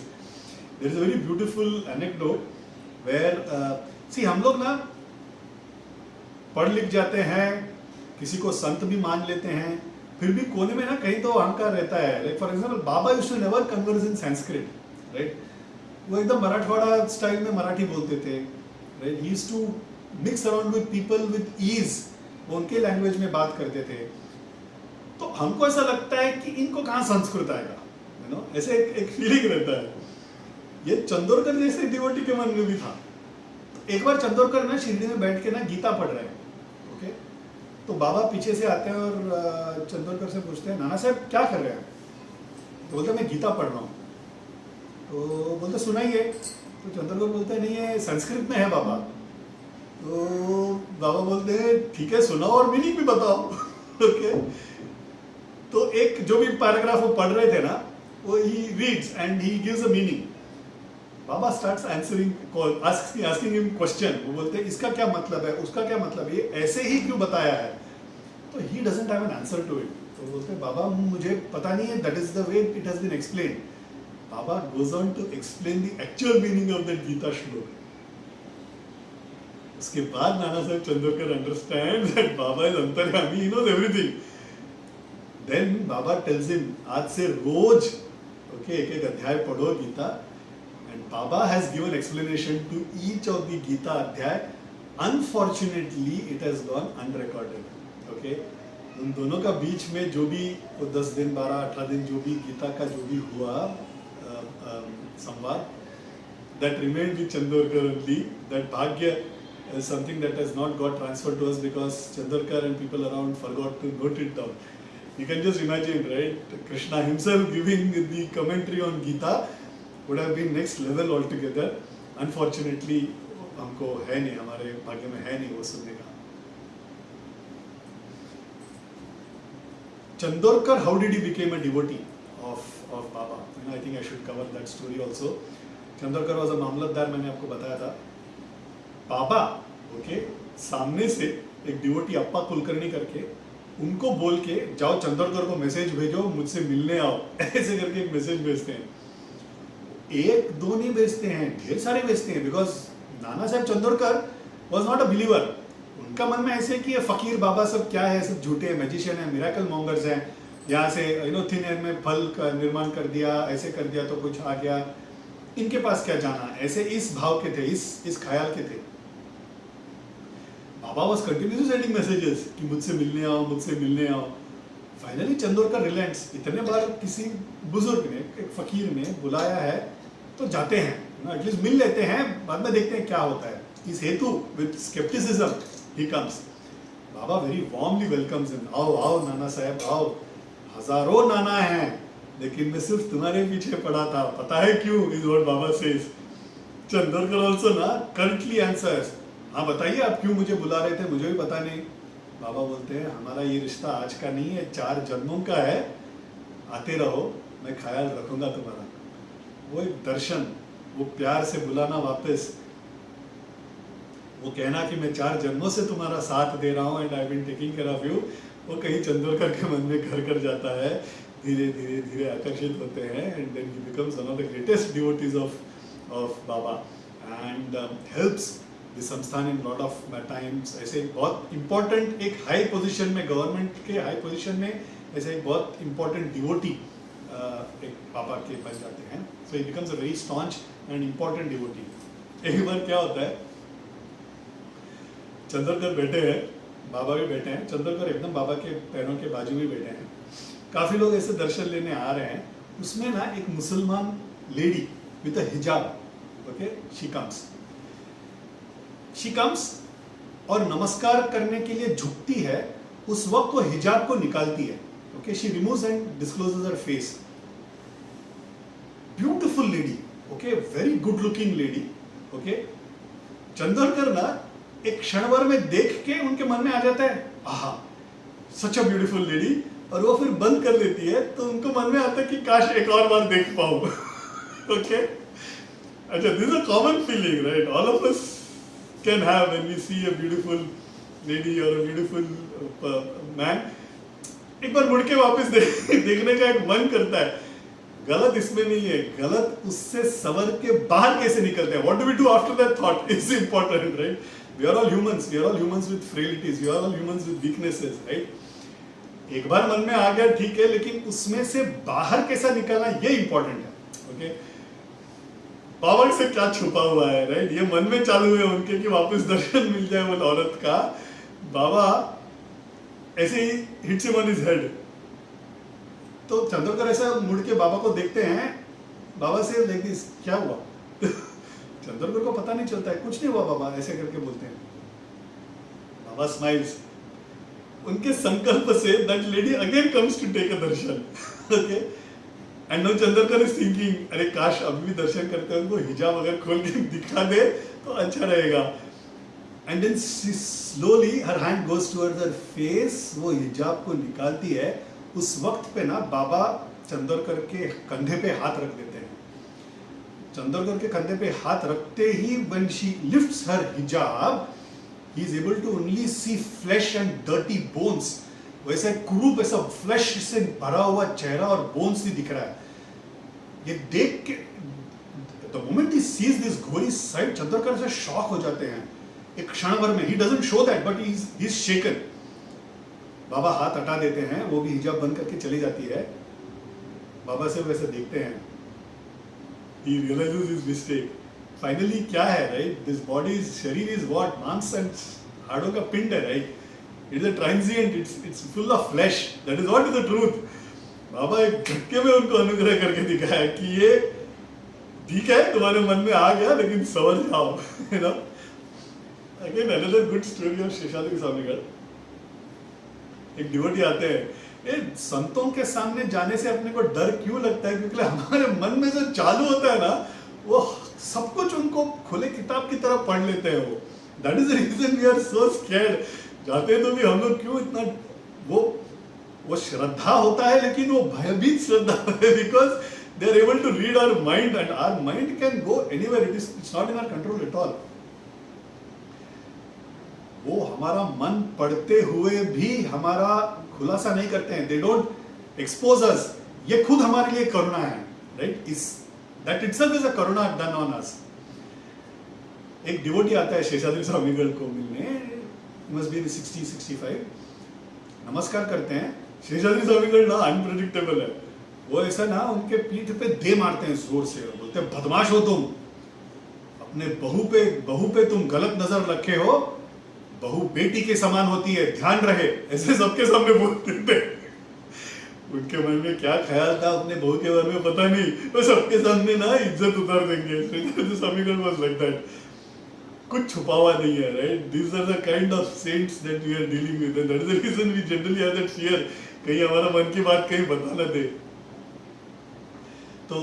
Speaker 1: There is a very beautiful anecdote where see हम लोग ना पढ़ लिख जाते हैं, किसी को संत भी मान लेते हैं, फिर भी कोने में ना कहीं तो अहंकार रहता है। Like for example Baba used to never converse in Sanskrit, right? वो एकदम मराठवाड़ा स्टाइल में मराठी बोलते थे, right? He used to mix around with people with ease, वो उनके लैंग्वेज में बात करते थे। तो हमको ऐसा लगता है कि इनको कहाँ संस्कृत आएगा, यू नो, ऐसे एक फीलिंग रहता है। ये चंदोरकर जैसे डिवोटी के मन में भी था। एक बार चंदोरकर ना शिरडी में बैठ के ना गीता पढ़ रहे हैं, ओके? तो बाबा पीछे से आते हैं और चंदोरकर से पूछते हैं नाना साहब क्या कर रहे हैं? तो बोलते मैं गीता पढ़ रहा हूँ। तो बोलते सुनाइए। तो चंदोरकर बोलते हैं नहीं ये संस्कृत में है बाबा। तो बाबा बोलते हैं ठीक है सुनाओ और मीनिंग भी बताओ। ओके? तो एक जो भी पैराग्राफ वो पढ़ रहे थे ना, वो he reads and he gives a meaning. Baba starts answering, asking him question. वो बोलते हैं इसका क्या मतलब है, उसका क्या मतलब है, ये ऐसे ही क्यों बताया है? तो he doesn't have an answer to it. तो बोलते हैं बाबा मुझे पता नहीं है, that is the way it has been explained. Baba goes on to explain the actual meaning of that Gita shloka. उसके बाद Nana Saheb Chandorkar understand that Baba is antaryami, he knows everything. Then Baba tells him आज से रोज ओके एक अध्याय पढ़ो Gita. And Baba has given explanation to each of the Gita अध्याय. Unfortunately, it has gone unrecorded. Okay? उन दोनों का बीच में जो भी 10 दिन 12-18 दिन जो भी गीता का जो भी हुआ संवाद, that remained with Chandorkar only. That Bhagya is something that has not got transferred to us because Chandorkar and people around forgot to note it down. You can just imagine, right? Krishna himself giving the commentary on Gita would have been next level altogether. Unfortunately, हमको है नहीं, हमारे भाग्य में है नहीं वो सुनने का। Chandorkar, how did he became a devotee of Baba? You know, I think I should cover that story also. Chandorkar was a मामलतदार, मैंने आपको बताया था। बाबा ओके सामने से एक डिवोटी अप्पा कुलकर्णी करके उनको बोल के जाओ चंदोरकर को मैसेज भेजो मुझसे मिलने आओ ऐसे करके एक मैसेज भेजते हैं. एक दो नहीं भेजते हैं, ढेर सारे भेजते हैं. Because Nana Saheb Chandorkar was not a believer. उनका मन में ऐसे कि ये फकीर बाबा सब क्या है, सब झूठे मैजिशियन है, मिराकल मॉन्गर्स हैं, यहाँ से थिन एयर में फल का निर्माण कर दिया, ऐसे कर दिया तो कुछ आ गया, इनके पास क्या जाना, ऐसे इस भाव के थे, इस ख्याल के थे. बाबा वाज कंटिन्यूसली सेंडिंग मैसेजेस कि मुझसे मिलने आओ, मुझसे मिलने आओ. फाइनली चंदोरकर रिलैंट्स. इतने बार किसी बुजुर्ग ने, एक फकीर ने बुलाया है तो जाते हैं ना, एटलीस्ट मिल लेते हैं, बाद में देखते हैं क्या होता है. इस हेतु with scepticism he comes. Baba very warmly welcomes him. आओ आओ नाना साहब आओ, हजारों नाना हैं लेकिन मैं सिर्फ तुम्हारे पीछे पड़ा था, पता है क्यों? Is what Baba says. Chandorkar also ना कर्टली आंसर्स, हाँ बताइए आप क्यों मुझे बुला रहे थे, मुझे भी पता नहीं. बाबा बोलते हैं हमारा ये रिश्ता आज का नहीं है, 4 जन्मों का है, आते रहो, मैं ख्याल रखूंगा तुम्हारा. वो एक दर्शन, वो प्यार से बुलाना वापस, वो कहना कि मैं 4 जन्मों से तुम्हारा साथ दे रहा हूँ and I been taking care of you, वो कहीं चंदोरकर के मन में घर कर जाता है. धीरे धीरे धीरे आकर्षित होते हैं and then he becomes one of the greatest devotees of Baba and helps the sansthan in lot of times. ऐसे बहुत इंपॉर्टेंट एक हाई पोजीशन में, गवर्नमेंट के हाई पोजीशन में ऐसे एक बहुत इंपॉर्टेंट डिवोटी एक पापा के बन जाते हैं. So he becomes a very staunch and important devotee. एक बार क्या होता है, चंदोरकर बैठे हैं, बाबा भी बैठे हैं, चंदोरकर एकदम बाबा के पैरों के बाजू में बैठे हैं. काफी लोग ऐसे दर्शन लेने आ रहे हैं. उसमें ना एक मुसलमान लेडी विद अ हिजाब, ओके, शी कम्स और नमस्कार करने के लिए झुकती है. उस वक्त वो हिजाब को निकालती है. Okay, she removes and discloses her face. Beautiful lady, okay, very good looking lady. Okay, Chandorkar ना एक क्षण भर में देख के उनके मन में आ जाता है आहा सच अ ब्यूटीफुल लेडी, और वो फिर बंद कर देती है तो उनको मन में आता है कि काश एक और बार देख पाऊं. ओके, अच्छा, this is a common feeling right, all of us can have when we see a beautiful lady और अ ब्यूटीफुल मैन. एक बार मुड़ के वापस देखने का एक मन करता है. गलत इसमें नहीं है, गलत उससे सवर के बाहर कैसे निकलते हैं. What do we do after that thought is important right. We are all humans with frailties, we are all humans with weaknesses, right? एक बार मन में आ गया ठीक है, लेकिन उसमें से बाहर कैसा निकलना ये इंपॉर्टेंट है. ओके, बाबा से क्या छुपा हुआ है राइट, ये मन में चालू है उनके कि वापस दर्शन मिल जाए वो औरत का. बाबा ऐसे he hits him on his head. तो चंदोरकर ऐसा मुड़ के बाबा को देखते हैं. बाबा से लाइक दिस, क्या हुआ? चंदोरकर को पता नहीं चलता है, कुछ नहीं हुआ बाबा, ऐसे करके बोलते हैं. बाबा स्माइल्स. उनके संकल्प से that lady again comes to take a darshan. Okay, and now Chandorkar is thinking अरे काश अभी भी दर्शन करते हैं, उनको हिजाब अगर खोल के दिखा दे तो अच्छा रहेगा. And then slowly her hand goes towards her face. वो हिजाब को निकालती है. उस वक्त पे ना बाबा चंदोरकर के कंधे पे हाथ रख देते हैं. चंदोरकर के कंधे पे हाथ रखते ही when she lifts her hijab, he is able to only see flesh and dirty bones. वैसे कुरूप ऐसा फ्लैश से भरा हुआ चेहरा और बोन्स ही दिख रहा है. ये देख के the moment he sees this gory sight, Chandorkar से शॉक हो जाते हैं एक क्षण भर में. He doesn't show that, but he is shaken. बाबा हाथ हटा देते हैं, वो भी हिजाब बंद करके चली जाती है. बाबा से वैसे देखते हैं. He realizes his mistake. Finally क्या है right? This body is, शरीर is what? मांस and हाड़ों का पिंड है right? It's a transient. It's full of flesh. That is what is the truth. बाबा एक झटके में उनको अनुग्रह करके दिखाया कि ये ठीक है, तुम्हारे मन में आ गया, लेकिन समझ जाओ. You know? Again another good story of Seshadri स्वामीगढ़. एक डिवोटी आते हैं. संतों के सामने जाने से अपने को डर क्यों लगता है? क्योंकि हमारे मन में जो चालू होता है ना, वो सब कुछ उनको खुले किताब की तरह पढ़ लेते हैं. वो that is the reason we are so scared. जाते हैं तो भी हम लोग क्यों इतना, वो श्रद्धा होता है लेकिन वो भयभीत श्रद्धा है. Because they are able to read our mind and our mind can go anywhere. It's not in our control at all. वो हमारा मन पढ़ते हुए भी हमारा खुलासा नहीं करते हैं, दे डोंट एक्सपोज अस, ये खुद हमारे लिए करुणा है, राइट? इस that itself is a Karuna done on us. एक डिवोटी आता है शेषाद्री स्वामीगढ़ को मिलने, मस्ट बी 60-65, नमस्कार करते हैं. शेषाद्री स्वामीगढ़ ना अनप्रेडिक्टेबल है, वो ऐसा ना उनके पीठ पे दे मारते हैं जोर से, बोलते हैं बदमाश हो तुम, अपने बहू पे तुम गलत नजर रखे हो, बहू बेटी के समान होती है, ध्यान रहे, ऐसे सबके सामने बोलते थे. उनके मन में क्या ख्याल था अपने बहू के बारे में पता नहीं, वो सबके सामने ना इज्जत उतार देंगे. Sheshadri Swamigal was like that. कुछ छुपा हुआ नहीं है, right? These are the kind of saints that we are dealing with, and that is the reason we generally have that fear, कहीं हमारा मन की बात कहीं बता ना दे. तो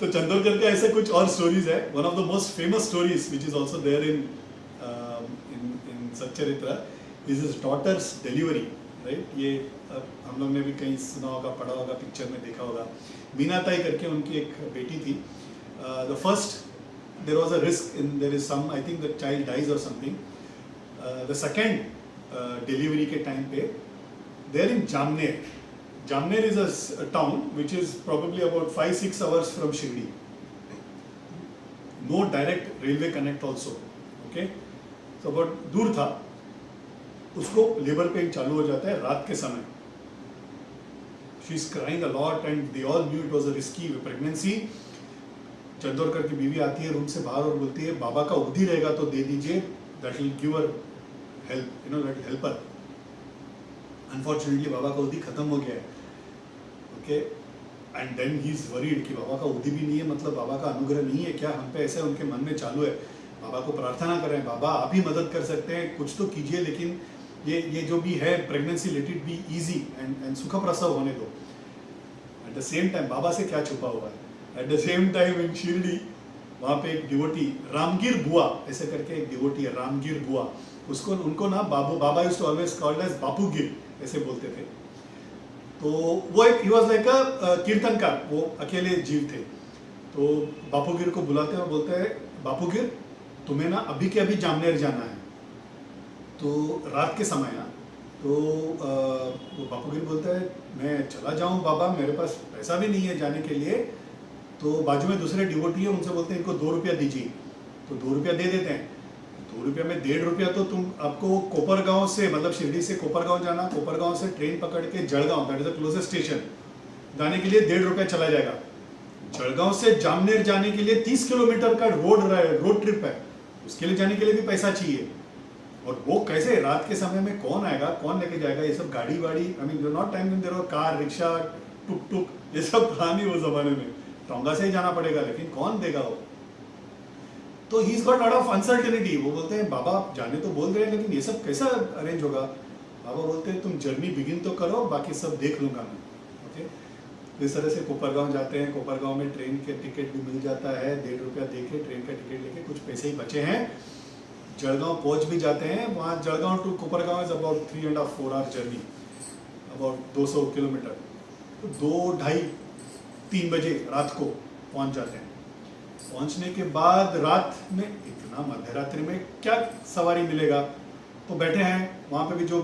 Speaker 1: चंदोरकर के ऐसे कुछ और स्टोरीज है. One of the most famous stories which is also there in Satcharitra is his daughter's delivery, right? ये हम लोग ने भी कहीं सुना होगा, पढ़ा होगा, पिक्चर में देखा होगा. मीनाताई करके उनकी एक बेटी थी. The first there was a risk in, there is some, I think the child dies or something. The second delivery के time पे they are in Jamner. Jamner is a town which is probably about 5-6 hours from Shirdi. No direct railway connect also. Okay, so बहुत दूर था. उसको labour pain चालू हो जाता है रात के समय. She is crying a lot and they all knew it was a risky pregnancy. Chandorkar की बीवी आती है रूम से बाहर और बोलती है बाबा का उद्दी रहेगा तो दे दीजिए, that will give her help, you know, that help her. Unfortunately Baba का उद्दी खत्म हो गया है. Okay, and then he is worried कि बाबा का उद्दी भी नहीं है, मतलब बाबा का अनुग्रह नहीं है क्या हम पे, ऐसे उनके मन में चालू है. बाबा को प्रार्थना करें, बाबा आप ही मदद कर सकते हैं, कुछ तो कीजिए, लेकिन ये जो भी है pregnancy let it be easy and सुख प्रसव होने दो. एट द सेम टाइम बाबा से क्या छुपा हुआ है. At the same time in Shirdi वहाँ पे एक डिवोटी रामगिर बुआ ऐसे करके एक डिवोटी है, रामगिर बुआ. उसको उनको ना Baba used to always called as Bapugir ऐसे बोलते थे. तो वो एक ही वाज लाइक अ कीर्तनकार, वो अकेले जीव थे. तो बापूगिर को बुलाते हैं और बोलते हैं बापूगिर तुम्हें ना अभी के अभी जामनेर जाना है. तो रात के समय ना, तो वो बापूगिर बोलता है मैं चला जाऊँ बाबा, मेरे पास पैसा भी नहीं है जाने के लिए. तो बाजू में दूसरे डिवोटी है, उनसे बोलते हैं इनको 2 रुपया दीजिए. तो 2 रुपया दे देते हैं. 2 रुपया में 1.5 रुपया तो तुम आपको कोपरगांव से, मतलब शिरडी से कोपरगांव जाना, कोपरगांव से ट्रेन पकड़ के Jalgaon, that is the closest station, जाने के लिए 1.5 रुपया चला जाएगा. जळगांव से जामनेर जाने के लिए 30 किलोमीटर का रोड ट्रिप है, उसके लिए जाने के लिए भी पैसा चाहिए. और वो कैसे रात के समय में कौन आएगा, कौन लेके जाएगा, ये सब गाड़ी वाड़ी, I mean not time there were car, rickshaw, tuk tuk, ये सब था नहीं वो जमाने में. टोंगा से ही जाना पड़ेगा, लेकिन कौन देगा वो. तो he is got lot of uncertainty. वो बोलते हैं बाबा जाने तो बोल रहे हैं लेकिन ये सब कैसा अरेंज होगा. बाबा बोलते हैं तुम जर्नी बिगिन तो करो, बाकी सब देख लूंगा मैं. ओके, इस तरह से कोपरगांव जाते हैं. कोपरगांव में ट्रेन के टिकट भी मिल जाता है, 1.5 रुपया दे के ट्रेन का टिकट लेके कुछ पैसे ही बचे हैं. जळगांव पहुंच भी जाते हैं. वहाँ Jalgaon to Kopargaon is about 3.5-4 hour journey, about 200 kilometre. 2-2:30-3 बजे रात को पहुंच जाते हैं. पहुंचने के बाद रात में इतना मध्यरात्रि में क्या सवारी मिलेगा, तो बैठे हैं वहाँ पे भी जो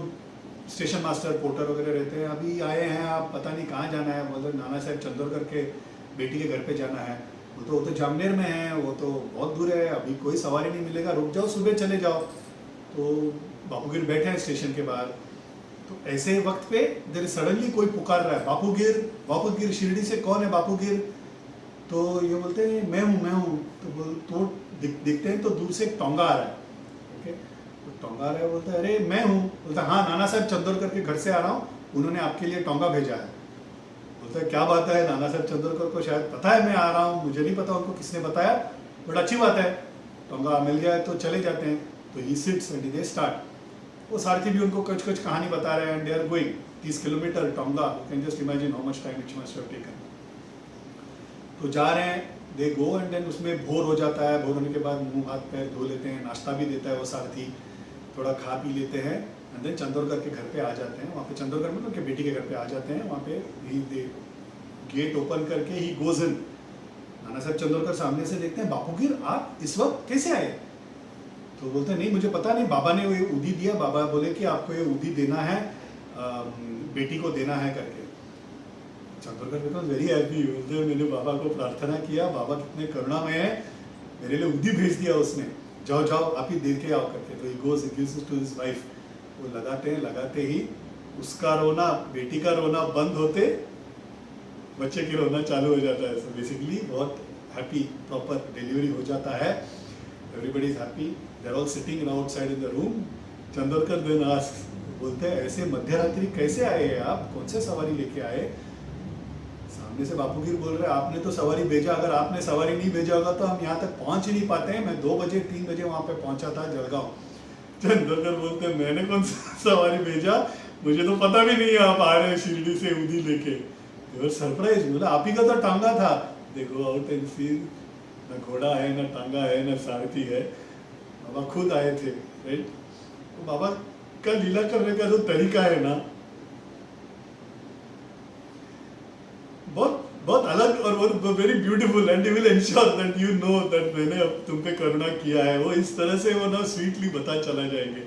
Speaker 1: स्टेशन मास्टर पोर्टर वगैरह रहते हैं, अभी आए हैं आप, पता नहीं कहाँ जाना है. मतलब नाना साहब चंदोरकर के बेटी के घर पे जाना है. वो तो जामनेर में है, वो तो बहुत दूर है, अभी कोई सवारी नहीं मिलेगा, रुक जाओ सुबह चले जाओ. तो बापूगिर बैठे हैं स्टेशन के बाहर. तो ऐसे वक्त पे देर सडनली कोई पुकार रहा है बापूगिर शिरडी से कौन है बापूगिर. तो ये बोलते हैं मैं हूँ. तो दिखते हैं तो दूर से एक टोंगा आ रहा है. ओके, तो टोंगा आ रहा है, बोलता है अरे मैं हूँ. बोलता है हाँ नाना साहब चंदोरकर के घर से आ रहा हूँ, उन्होंने आपके लिए टोंगा भेजा है. बोलता है क्या बात है, नाना साहब चंदोरकर को शायद पता है मैं आ रहा हूँ, मुझे नहीं पता उनको किसने बताया, बट अच्छी बात है, टोंगा मिल गया है तो चले जाते हैं. तो he sits and they start. वो सारथी भी उनको कुछ कहानी बता रहे हैं and they are going 30 kilometre tonga. You can just imagine how much time it must have taken. तो जा रहे हैं, दे गो एंड देन उसमें भोर हो जाता है. भोर होने के बाद मुंह हाथ पैर धो लेते हैं, नाश्ता भी देता है वो सारथी, थोड़ा खा पी लेते हैं एंड देन चंदोरकर के घर पे आ जाते हैं. वहाँ पे चंदोरकर में उनके बेटी के घर पे आ जाते हैं. वहाँ पे ही गेट ओपन करके ही गोज इन. नाना साहब चंदोरकर सामने से देखते हैं बापूगिर आप इस वक्त कैसे आए. तो बोलते नहीं मुझे पता नहीं, बाबा ने वो उदी दिया, बाबा बोले कि आपको ये उदी देना है, बेटी को देना है करके। चंदोरकर बिकॉज वेरी हैप्पी, बोलते मैंने बाबा को प्रार्थना किया, बाबा कितने करुणामय है, मेरे लिए उदी भेज दिया उसने, जाओ जाओ आप ही दे के आओ करके। तो he goes gives it to his wife, वो लगाते ही उसका रोना, बेटी का रोना बंद होते बच्चे की रोना चालू हो जाता है। सो बेसिकली बहुत हैप्पी प्रॉपर डिलीवरी हो जाता है, everybody is happy, they are all sitting outside in the room. Chandorkar then asks, बोलते हैं ऐसे मध्य रात्रि कैसे आए हैं आप, कौन से सवारी लेके आए? सामने से बापूगिर बोल रहे आपने तो सवारी भेजा, अगर आपने सवारी नहीं भेजा होगा तो हम यहाँ तक पहुंच ही नहीं पाते हैं, मैं 2 बजे 3 बजे वहां पे पहुंचा था जलगांव। चंदोरकर बोलते हैं मैंने कौन सा सवारी भेजा, मुझे तो पता भी नहीं है आप आ रहे हैं शिरडी से उदी लेके। सरप्राइज, बोला आप ही का तो टांगा था, देखो आउट एंड सी, न घोड़ा है न टांगा है न सारथी है, बाबा खुद आए थे, राइट। तो बाबा का लीला करने का जो तरीका है ना, बहुत बहुत अलग और बहुत very beautiful, and you will ensure that you know that मैंने अब तुम पे करुणा किया है, वो इस तरह से वो ना स्वीटली बता चला जाएंगे।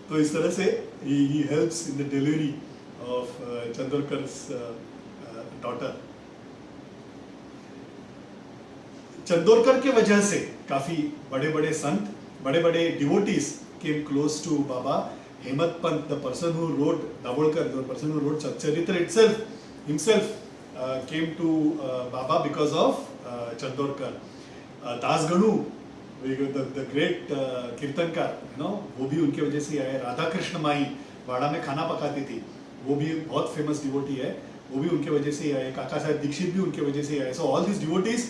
Speaker 1: तो इस तरह से he helps in the delivery of Chandorkar's daughter. Chandorkar के वजह से काफी बड़े बड़े संत, बड़े बड़े devotees came close to Baba. Hemant Pant, the person who wrote Dabholkar, the person who wrote Satcharitra himself came to Baba because of Chandorkar. Das Ganu, the great कीर्तनकार, वो भी उनके वजह से आए। राधा कृष्ण माई वाड़ा में खाना पकाती थी, वो भी बहुत फेमस डिवोटी है, वो भी उनके वजह से आए। काका साहब दीक्षित भी उनके वजह से आए। So all this devotees,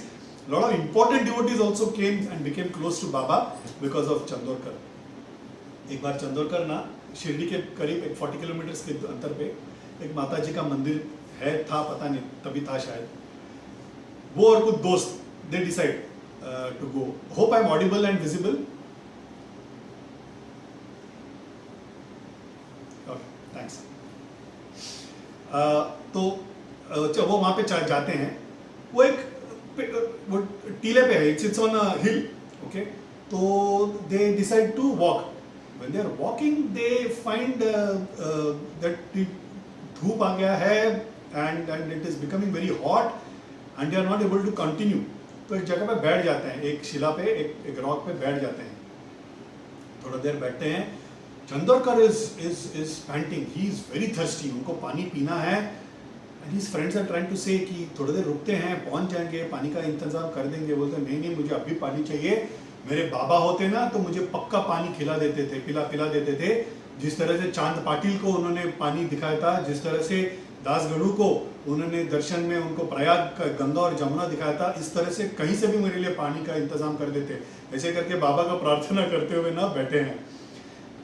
Speaker 1: lot of important devotees also came and became close to Baba because of Chandorkar. एक बार चंदोरकर ना शिरडी के करीब 40 किलोमीटर के अंतर पे एक माता जी का मंदिर है, था पता नहीं, तभी था शायद। वो और कुछ दोस्त they decide to go. Hope I'm audible and visible. Okay, thanks. तो जब वो वहाँ पे जाते हैं, वो वो टीले पे है, it's on a hill, okay? तो they decide to walk. When they are walking, they find that धूप आ गया है and it is becoming very hot and they are not able to continue. तो एक जगह पे बैठ जाते हैं, एक शिला पे, एक रॉक पे बैठ जाते हैं, थोड़ा देर बैठते हैं। Chandorkar is panting, he is very thirsty, उनको पानी पीना है and his friends are trying to say कि थोड़ी देर रुकते हैं, पहुंच जाएंगे, पानी का इंतजाम कर देंगे। बोलते हैं नहीं मुझे अभी पानी चाहिए, मेरे बाबा होते ना तो मुझे पक्का पानी खिला देते थे, पिला देते थे। जिस तरह से चांद पाटिल को उन्होंने पानी दिखाया था, जिस तरह से दास गणु को उन्होंने दर्शन में उनको प्रयाग का गंगा और जमुना दिखाया था, इस तरह से कहीं से भी मेरे लिए पानी का इंतजाम कर देते। ऐसे करके बाबा का प्रार्थना करते हुए ना बैठे हैं।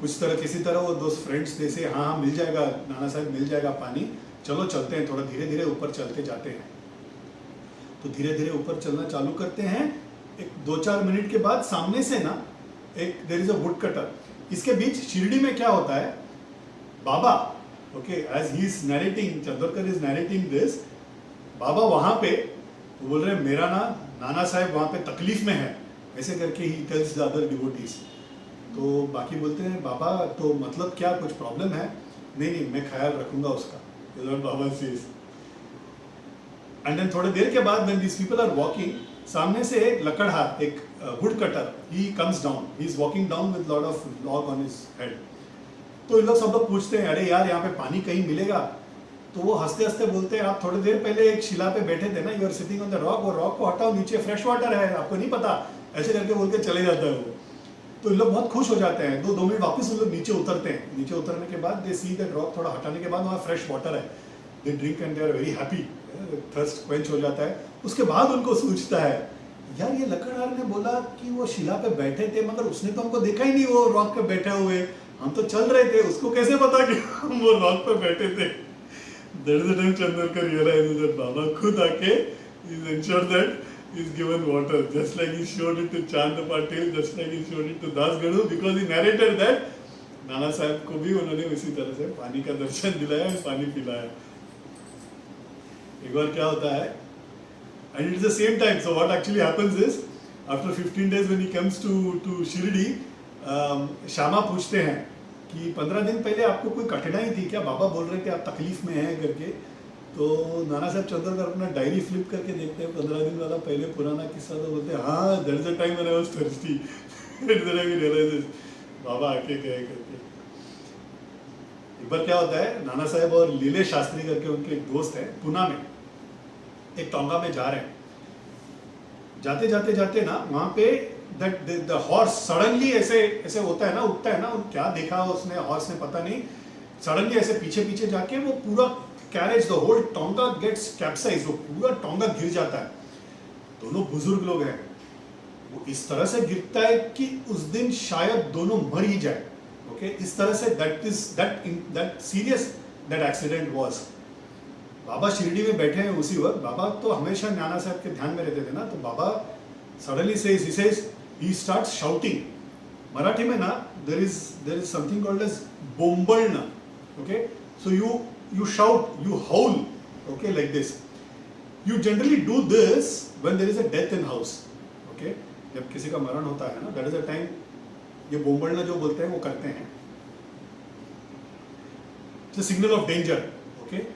Speaker 1: कुछ तरह किसी तरह वो दोस्त फ्रेंड्स जैसे हाँ मिल जाएगा नाना साहब, मिल जाएगा पानी, चलो चलते हैं, थोड़ा धीरे धीरे ऊपर चलते जाते हैं। तो धीरे धीरे ऊपर चलना चालू करते हैं। एक 2-4 मिनट के बाद सामने से ना एक there is a wood cutter. इसके बीच शिरडी में क्या होता है, बाबा okay, as he is narrating, Chandorkar is narrating this, बाबा वहाँ पे वो बोल रहे हैं मेरा ना नाना साहब वहाँ पे तकलीफ में है, ऐसे करके ही tells the other devotees। तो बाकी बोलते हैं बाबा तो मतलब क्या, कुछ प्रॉब्लम है? नहीं मैं ख्याल रखूंगा उसका, बाबा says। एंड देन थोड़ी देर के बाद when these people are walking, सामने से एक लकड़हार, एक would cutter, he comes down, he is walking down with lot of log on his head। तो इन लोग सब लोग पूछते हैं अरे यार यहाँ पे पानी कहीं मिलेगा? तो वो हंसते हंसते बोलते हैं आप थोड़ी देर पहले एक शिला पे बैठे थे ना, you are sitting on the rock, वो रॉक को हटाओ, नीचे फ्रेश वाटर है, आपको नहीं पता? ऐसे करके बोल के चले जाता है वो। तो इन लोग बहुत खुश हो जाते हैं। 2 मिनट वापस उन लोग नीचे उतरते हैं। नीचे उतरने के बाद दे सी दैट रॉक थोड़ा हटाने के बाद वहाँ फ्रेश वाटर है, they drink and they are very happy, thirst quench हो जाता है। उसके बाद उनको सूझता है यार ये लकड़हार ने बोला कि वो शिला पे बैठे थे, मगर उसने तो हमको देखा ही नहीं वो रॉक पे बैठे हुए, हम तो चल रहे थे, उसको कैसे पता कि हम वो रॉक पे बैठे थे? That is the time Chandorkar realizes that Baba खुद आके is ensured that he is given water, just like he showed it to Chand Patil, just like he showed it to Das Ganu, because he narrated that नाना साहब को भी उन्होंने उसी तरह से पानी का दर्शन दिलाया, पानी पिलाया। एक बार क्या होता है, and it is the same time, so what actually happens is after 15 days when he comes to Shirdi, Shyama पूछते हैं कि 15 दिन पहले आपको कोई कठिनाई थी क्या, बाबा बोल रहे थे आप तकलीफ में हैं करके। तो नाना साहब चंद्रकर अपना डायरी फ्लिप करके देखते हैं 15 दिन वाला पहले पुराना किस्सा, तो बोलते हैं हाँ there is a time when I was thirsty, then I realize Baba आके कहे करके। एक बार क्या होता है, नाना साहब और लीले शास्त्री करके उनके एक दोस्त है पुणे में, एक टोंगा में जा रहे हैं, जाते जाते जाते ना वहां पे द हॉर्स सडनली ऐसे ऐसे होता है ना, उठता है ना, क्या देखा उसने हॉर्स ने पता नहीं, सडनली ऐसे पीछे पीछे जाके वो पूरा carriage, the whole tonga gets capsize, वो पूरा टोंगा गिर जाता है। दोनों बुजुर्ग लोग हैं, वो इस तरह से गिरता है कि उस दिन शायद दोनों मर ही जाए। ओके, इस तरह से that serious that accident was. Baba Shirdi में बैठे हैं उसी वक्त, बाबा तो हमेशा नाना साहब के ध्यान में रहते थे ना, तो Baba suddenly says he starts shouting. Marathi में ना there is something called as बोंबलना. Okay, so you shout, you howl, okay, like this. You generally do this when there is a death in house. Okay, जब किसी का मरण होता है ना, that is a time ये बोंबलना जो बोलते हैं वो करते हैं. It's a signal of danger. Okay,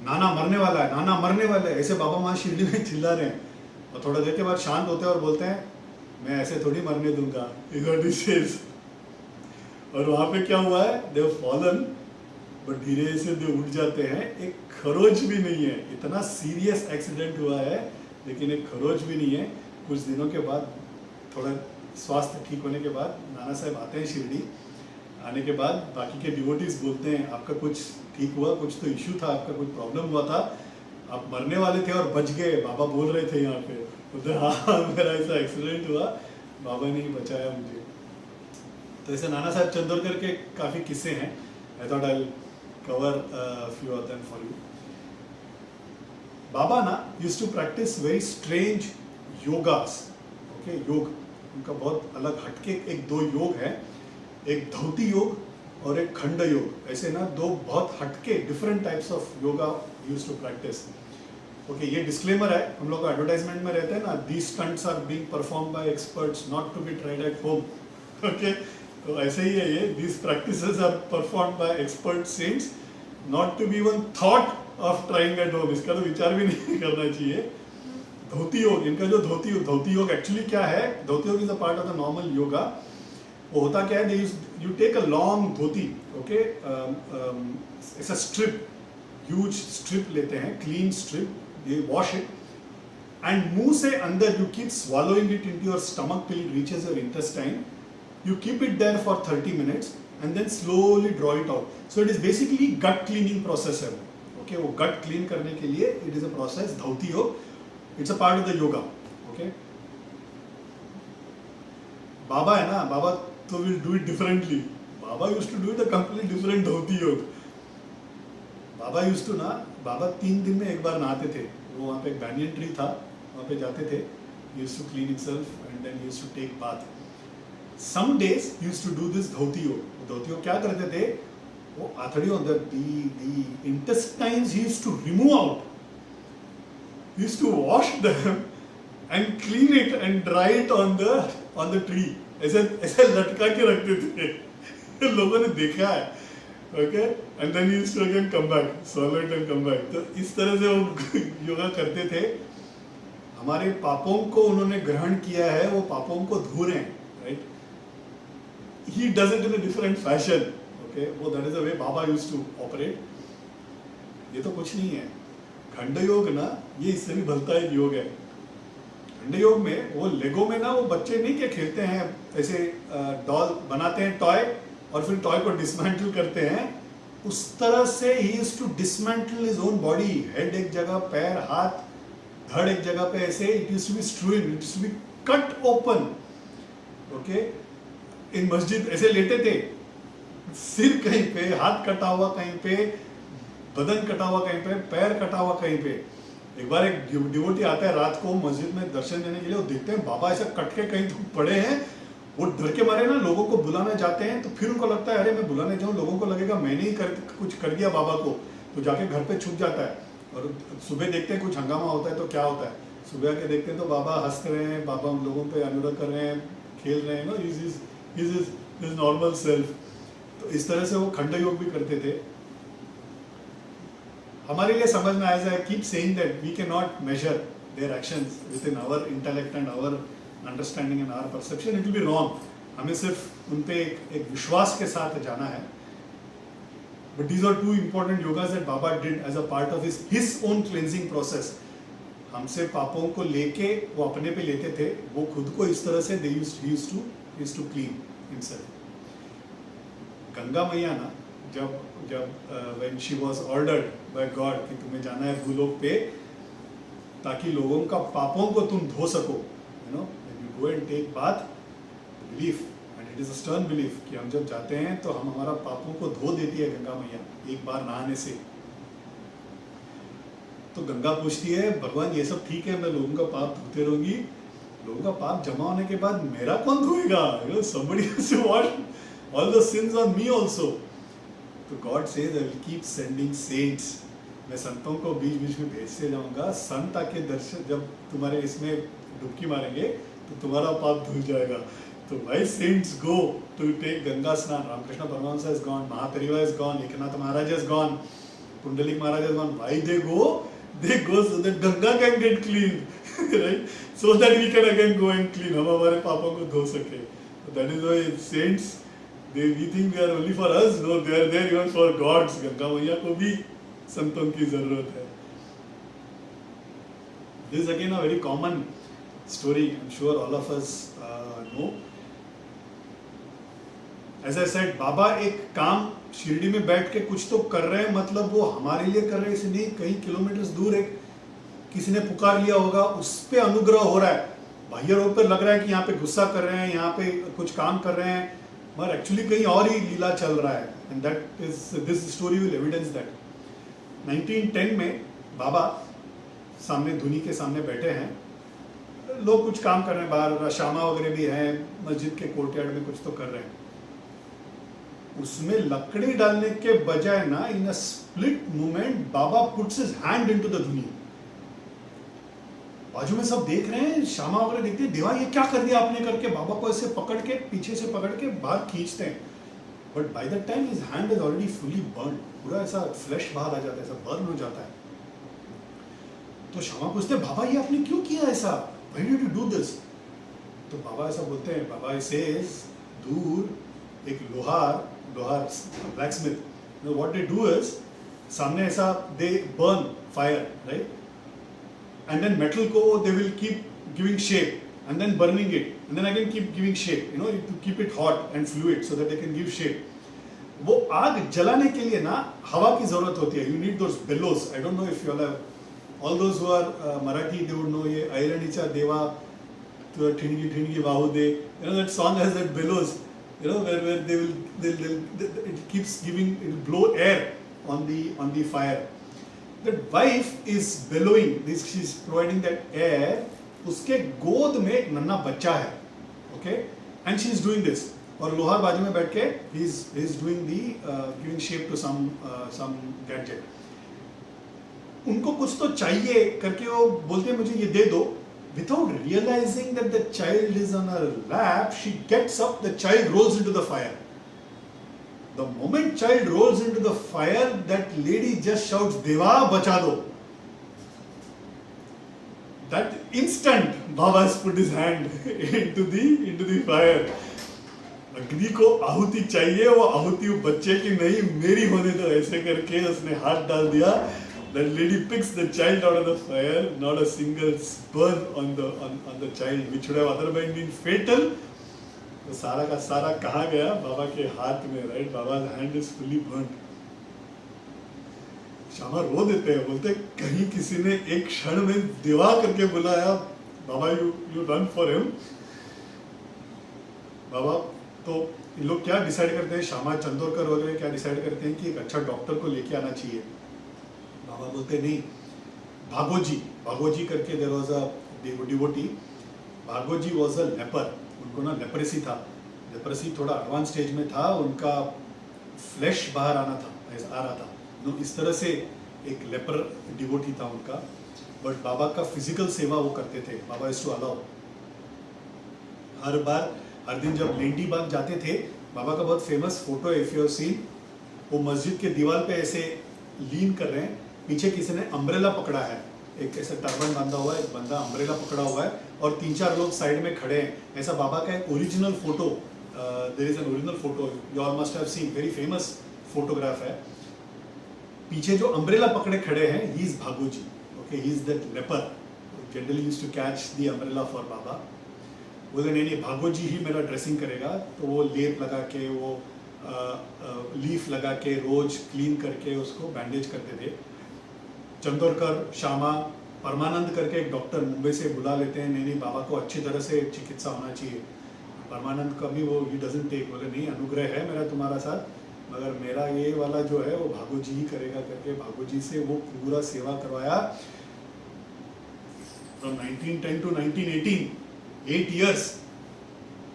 Speaker 1: नाना मरने वाला है, नाना मरने वाला है, ऐसे बाबा वहाँ शिरडी में चिल्ला रहे हैं, और थोड़ा देर के बाद शांत होते हैं और बोलते हैं मैं ऐसे थोड़ी मरने दूंगा, और वहां पे क्या हुआ है, दे फॉलन, बट धीरे से दे उठ जाते हैं, एक खरोच भी नहीं है, इतना सीरियस एक्सीडेंट हुआ है लेकिन एक खरोच भी नहीं है। कुछ दिनों के बाद थोड़ा स्वास्थ्य ठीक होने के बाद नाना साहब आते हैं शिरडी, आने के बाद बाकी के डिवोटीज बोलते हैं आपका कुछ ठीक हुआ, कुछ तो इश्यू था, आपका कुछ प्रॉब्लम हुआ था, आप मरने वाले थे और बच गए, बाबा बोल रहे थे यहाँ पे, बोलते हाँ मेरा ऐसा एक्सीडेंट हुआ, बाबा ने ही बचाया मुझे। तो ऐसे नाना साहब चंदोरकर के काफ़ी किस्से हैं, I thought I cover few of them for you. Baba ना used to practice very strange yogas. Okay, योग उनका बहुत अलग हटके एक दो योग है, एक धौती योग और एक खंड योग, ऐसे ना दो बहुत हटके different types of yoga used to practice. Okay, ये डिस्क्लेमर है, हम लोग एडवर्टाइजमेंट में रहते हैं ना, these stunts are being perform by experts not to be tried at home. Okay, तो ऐसे ही है ये, these practices are perform by expert saints not to be even thought of trying at home, इसका तो विचार भी नहीं करना चाहिए। धौती योग, इनका जो धौती योग एक्चुअली क्या है, dhauti yog is a part of the normal yoga. वो होता क्या है, you take a long dhoti, okay, it's a strip, huge strip लेते हैं, clean strip, they wash it, and मुंह से अंदर you keep swallowing it into your stomach till it reaches your intestine. You keep it there for 30 minutes and then slowly draw it out. So it is basically gut cleaning process है, okay, वो gut clean करने के लिए it is a process, धौती योग, it's a part of the yoga, okay. बाबा है ना, बाबा तो will do it differently. Baba used to do it a completely different धौती योग। बाबा यूज्ड टू ना, बाबा 3 दिन में एक बार नहाते थे, वो वहाँ पे एक बैनियन ट्री था, वहाँ पे जाते थे, used to clean himself and then used to take bath. Some days used to do this dhauti yoga. धौती योग क्या करते थे, वो आथड़ियों the intestines he used to remove out, used to wash them and clean it and dry it on the tree, ऐसे ऐसे लटका के रखते थे लोगों ने देखा है। Okay, and then used to again come back, swallow it and come back। तो इस तरह से वो योगा करते थे। हमारे पापों को उन्होंने ग्रहण किया है, वो पापों को धो रहे हैं, right. He does it in a different fashion, okay, वो that is the way Baba used to operate. ये तो कुछ नहीं है। खंड योग ना, ये इससे भी भलता एक योग है। खंड योग में वो लेगो में ना, वो बच्चे नहीं क्या खेलते हैं, ऐसे डॉल बनाते हैं, टॉय, और फिर टॉय को डिसमेंटल करते हैं, उस तरह से he used to dismantle his own body, head एक जगह, पैर, हाथ, धड़ एक जगह पे, ऐसे it used to be strewing, it used to be cut open. Okay, in मस्जिद ऐसे लेटे थे, सिर कहीं पे, हाथ कटा हुआ कहीं पे, बदन कटा हुआ कहीं पे, पैर कटा हुआ कहीं पे। एक बार एक डिवोटी आता है रात को मस्जिद में दर्शन देने के लिए, वो देखते हैं बाबा ऐसा कट के कहीं पड़े हैं, वो डर के मारे ना लोगों को बुलाने जाते हैं, तो फिर उनको लगता है अरे मैं बुलाने जाऊँ, लोगों को लगेगा मैंने ही कुछ कर दिया बाबा को, तो जाके घर पे छुप जाता है, और सुबह देखते हैं कुछ हंगामा होता है तो क्या होता है, सुबह के देखते हैं तो बाबा हंस रहे हैं, बाबा हम लोगों पे अनुग्रह कर रहे हैं, खेल रहे हैं, नो इज नॉर्मल सेल्फ। तो इस तरह से वो खंड योग भी करते थे। हमारे लिए समझ में आया, I keep saying that we can not measure their actions within our intellect and our understanding and our perception, it will be wrong. हमें सिर्फ उन पे एक विश्वास के साथ जाना है। But these are two important yogas that Baba did as a part of his own cleansing process. हमसे पापों को लेके वो अपने पे लेते थे, वो खुद को इस तरह से he used to clean himself. Ganga मैया ना, जब when she was ordered by God कि तुम्हें जाना है भूलोक पे ताकि लोगों का पापों को तुम धो सको, you know, when you go and take bath, belief and it is a stern belief कि हम जब जाते हैं तो हम हमारा पापों को धो देती है गंगा मैया एक बार नहाने से। तो गंगा पूछती है भगवान ये सब ठीक है, मैं लोगों का पाप धोते रहूंगी, लोगों का पाप जमा होने के बाद मेरा कौन धोएगा? Somebody has to wash all the sins on me also. तो God says I will keep sending saints. मैं संतों को बीच बीच में भेजते जाऊंगा। संत आके दर्शन जब तुम्हारे इसमें डुबकी मारेंगे तो तुम्हारा पाप धुल जाएगा। तो भाई saints go to take Ganga snan. Ramakrishna Paramhans has gone, Mahaperiva has gone, Eknath Maharaj has gone, Pundalik Maharaj has gone. Why they go? They go so that Ganga can get cleaned, right? So that we can again go and clean. हम हमारे पापों को धो सके. That is why saints, we think they are only for us. No, they are there even for gods. Ganga मैया को भी संतों की जरूरत है. This is again a very common story. I'm sure all of us know. As I said, बाबा एक काम शिरडी में बैठ के कुछ तो कर रहे हैं, मतलब वो हमारे लिए कर रहे हैं, इसलिए कई किलोमीटर दूर एक किसी ने पुकार लिया होगा, उस पे अनुग्रह हो रहा है। बाह्य रूप पे लग रहा है कि यहाँ पे गुस्सा कर रहे हैं, यहाँ पे कुछ काम कर रहे हैं, मगर एक्चुअली कहीं और ही लीला चल रहा है। And that is this story will evidence that. 1910 में बाबा सामने धुनी के सामने बैठे हैं, लोग कुछ काम कर रहे हैं, बाहर शामा वगैरह भी हैं, मस्जिद के कोर्टयार्ड में कुछ तो कर रहे हैं। उसमें लकड़ी डालने के बजाय ना, in a split movement Baba puts his hand into the dhuni. बाजू में सब देख रहे हैं, शामा वगैरह देखते हैं, देवा ये क्या कर दिया आपने करके बाबा को ऐसे पकड़ के पीछे से पकड़ के बाहर खींचते हैं। But by the time his hand is already fully burn, पूरा ऐसा फ्लैश बाहर आ जाता है, ऐसा बर्न हो जाता है। तो शामा पूछते हैं बाबा ये आपने क्यों किया ऐसा, why did you do this? तो बाबा ऐसा बोलते हैं, बाबा सेज दूर एक लोहार blacksmith, you know, what they do is सामने ऐसा they burn fire, right, and then metal को they will keep giving shape and then burning it and then again keep giving shape, you know, to keep it hot and fluid so that they can give shape. वो आग जलाने के लिए ना हवा की जरूरत होती है, you need those bellows. I don't know if you all have, all those who are Marathi, they would know ये ऐरणीचा देवा तो ठिणगी ठिणगी वाहू दे, you know that song has that bellows, you know, where they'll it keeps giving, it will blow air on the fire. The wife is bellowing this, she's providing that air. उसके गोद में एक नन्हा बच्चा है, okay, and she is doing this. और लोहार बाजू में बैठ के he is doing the giving shape to some gadget. उनको कुछ तो चाहिए करके वो बोलते हैं मुझे ये दे दो. Without realizing that the child is on her lap, she gets up, the child rolls into the fire. The moment child rolls into the fire, that lady just shouts, Deva, bacha do. That instant, Baba has put his hand into the fire. अग्नि को आहुति चाहिए, वो आहुति वो बच्चे की नहीं मेरी होने दो, ऐसे करके उसने हाथ डाल दिया. That lady picks the child out of the fire, not a single burn on the child, which would have otherwise been fatal. तो सारा का सारा कहाँ गया? बाबा के हाथ में, right? Baba's hand is fully burnt. शामा रो देते हैं, बोलते कहीं किसी ने एक क्षण में देवा करके बुलाया, बाबा you run for him. बाबा तो ये लोग क्या डिसाइड करते हैं, शामा चंदोरकर वगैरह क्या डिसाइड करते हैं कि एक अच्छा डॉक्टर को लेके आना चाहिए. बाबा बोलते नहीं, भागोजी करके there was a devotee. Bhagoji was a leper, उनको ना लेप्रेसी था, लेप्रेसी थोड़ा एडवांस स्टेज में था, उनका फ्लैश बाहर आ रहा था. इस तरह से एक लेपर डिवोटी था उनका. बट बाबा का फिजिकल सेवा वो करते थे. बाबा इज टू अलाउ. हर बार हर दिन जब लेंडी बाग जाते थे, बाबा का बहुत फेमस फोटो है, इफ यू हैव सीन, वो मस्जिद के दीवार पे ऐसे लीन कर रहे हैं, पीछे किसी ने अम्ब्रेला पकड़ा है, एक ऐसा टर्बन बांधा हुआ है, एक बंदा अम्ब्रेला पकड़ा हुआ है और 3-4 लोग साइड में खड़े हैं. ऐसा बाबा का एक original photo, there is an original photo, you all must have seen, very famous photograph है. पीछे जो अम्ब्रेला पकड़े खड़े हैं, he is Bhagoji. Okay, he is that leper generally used to catch the umbrella for Baba. बोले नहीं, भागोजी ही मेरा ड्रेसिंग करेगा. तो वो लेप लगा के, वो लीफ लगा के, रोज क्लीन करके उसको बैंडेज करते थे. चंदोरकर, श्यामा, परमानंद करके एक डॉक्टर मुंबई से बुला लेते हैं, नहीं बाबा को अच्छी तरह से चिकित्सा होना चाहिए. परमानंद का भी वो ही डजंट टेक, बोले नहीं अनुग्रह है मेरा तुम्हारा साथ, मगर मेरा ये वाला जो है वो भागोजी ही करेगा करके भागोजी से वो पूरा सेवा करवाया. From 1910 to 1918, 8 years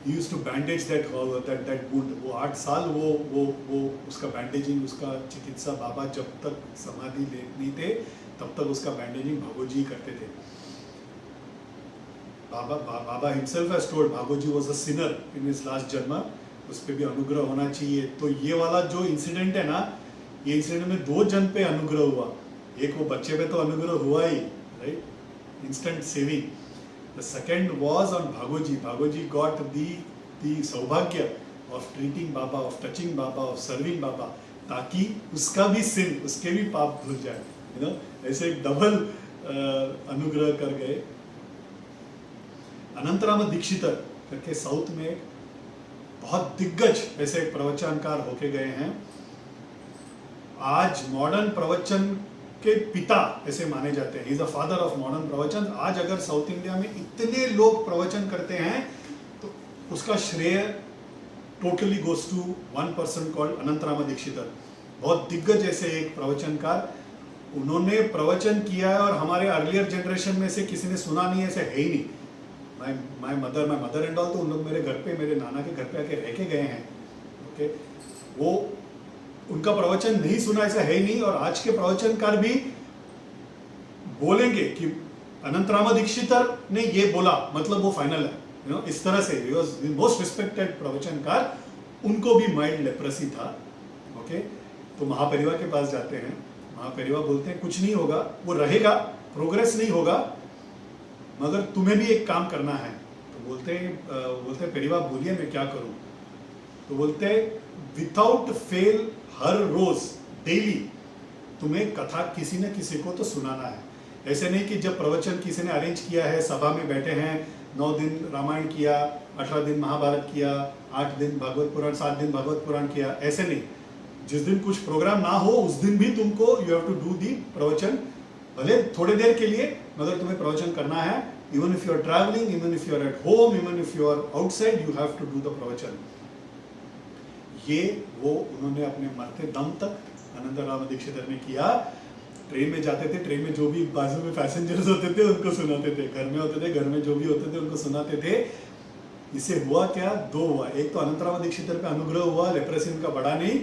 Speaker 1: he used to bandage that wound. वो 8 साल वो उसका बैंडेजिंग, उसका चिकित्सा, बाबा जब तक समाधि नहीं थे तब तक उसका बैंडेजिंग भागोजी करते थे. बाबा himself has told Bhagoji was a sinner in his last जन्म, उस पर भी अनुग्रह होना चाहिए. तो ये वाला जो इंसिडेंट है ना, ये इंसिडेंट में 2 जन पे अनुग्रह हुआ. एक वो बच्चे पे तो अनुग्रह हुआ ही, right, instant saving. The second was on Bhagoji. Bhagoji got the saubhagya of treating Baba, of touching Baba, of serving Baba, ताकि उसका भी sin, उसके भी पाप धुल जाए. You know, ऐसे एक डबल अनुग्रह कर गए. अनंतराम दीक्षितर करके साउथ में एक बहुत दिग्गज ऐसे प्रवचनकार होके गए हैं. आज मॉडर्न प्रवचन के पिता ऐसे माने जाते हैं. Is the father of modern प्रवचन. आज अगर साउथ इंडिया में इतने लोग प्रवचन करते हैं तो उसका श्रेय totally goes to one person called Anantram Dikshitar. बहुत दिग्गज ऐसे एक प्रवचनकार, उन्होंने प्रवचन किया है और हमारे अर्लियर जनरेशन में से किसी ने सुना नहीं, ऐसे है ही नहीं. माय मदर एंड ऑल, तो उन लोग मेरे घर पे, मेरे नाना के घर पे आके रह के गए हैं. ओके, वो उनका प्रवचन नहीं सुना ऐसा है ही नहीं. और आज के प्रवचनकार भी बोलेंगे कि अनंतराम दीक्षितर ने ये बोला, मतलब वो फाइनल है. यू नो, इस तरह से मोस्ट रिस्पेक्टेड प्रवचनकार, उनको भी माइल्ड लेप्रेसी था. ओके, तो महापरिवा के पास जाते हैं. महापरिवा बोलते हैं कुछ नहीं होगा, वो रहेगा, प्रोग्रेस नहीं होगा, मगर तुम्हें भी एक काम करना है. तो बोलते परिवा बोलिए मैं क्या करूं. तो बोलते विदाउट फेल हर रोज डेली तुम्हें कथा किसी न किसी को तो सुनाना है. ऐसे नहीं कि जब प्रवचन किसी ने अरेंज किया है, सभा में बैठे हैं, 9 दिन रामायण किया, 18 दिन महाभारत किया, 8 दिन भागवत पुराण, 7 दिन भागवत पुराण किया, ऐसे नहीं. जिस दिन कुछ प्रोग्राम ना हो उस दिन भी तुमको you have to do the pravachan, भले थोड़े देर के लिए, मगर तुम्हें प्रवचन करना है. Even if you are travelling, even if you are at home, even if you are outside, you have to do the pravachan. ये वो उन्होंने अपने मरते दम तक अनंतराम दीक्षितर ने किया. ट्रेन में जाते थे, ट्रेन में जो भी बाजू में पैसेंजर्स होते थे उनको सुनाते थे, घर में होते थे, घर में जो भी होते थे उनको सुनाते थे. इससे हुआ क्या, 2 हुआ. एक तो अनंतराम दीक्षितर पे अनुग्रह हुआ, लेप्रेसी उनका बड़ा नहीं.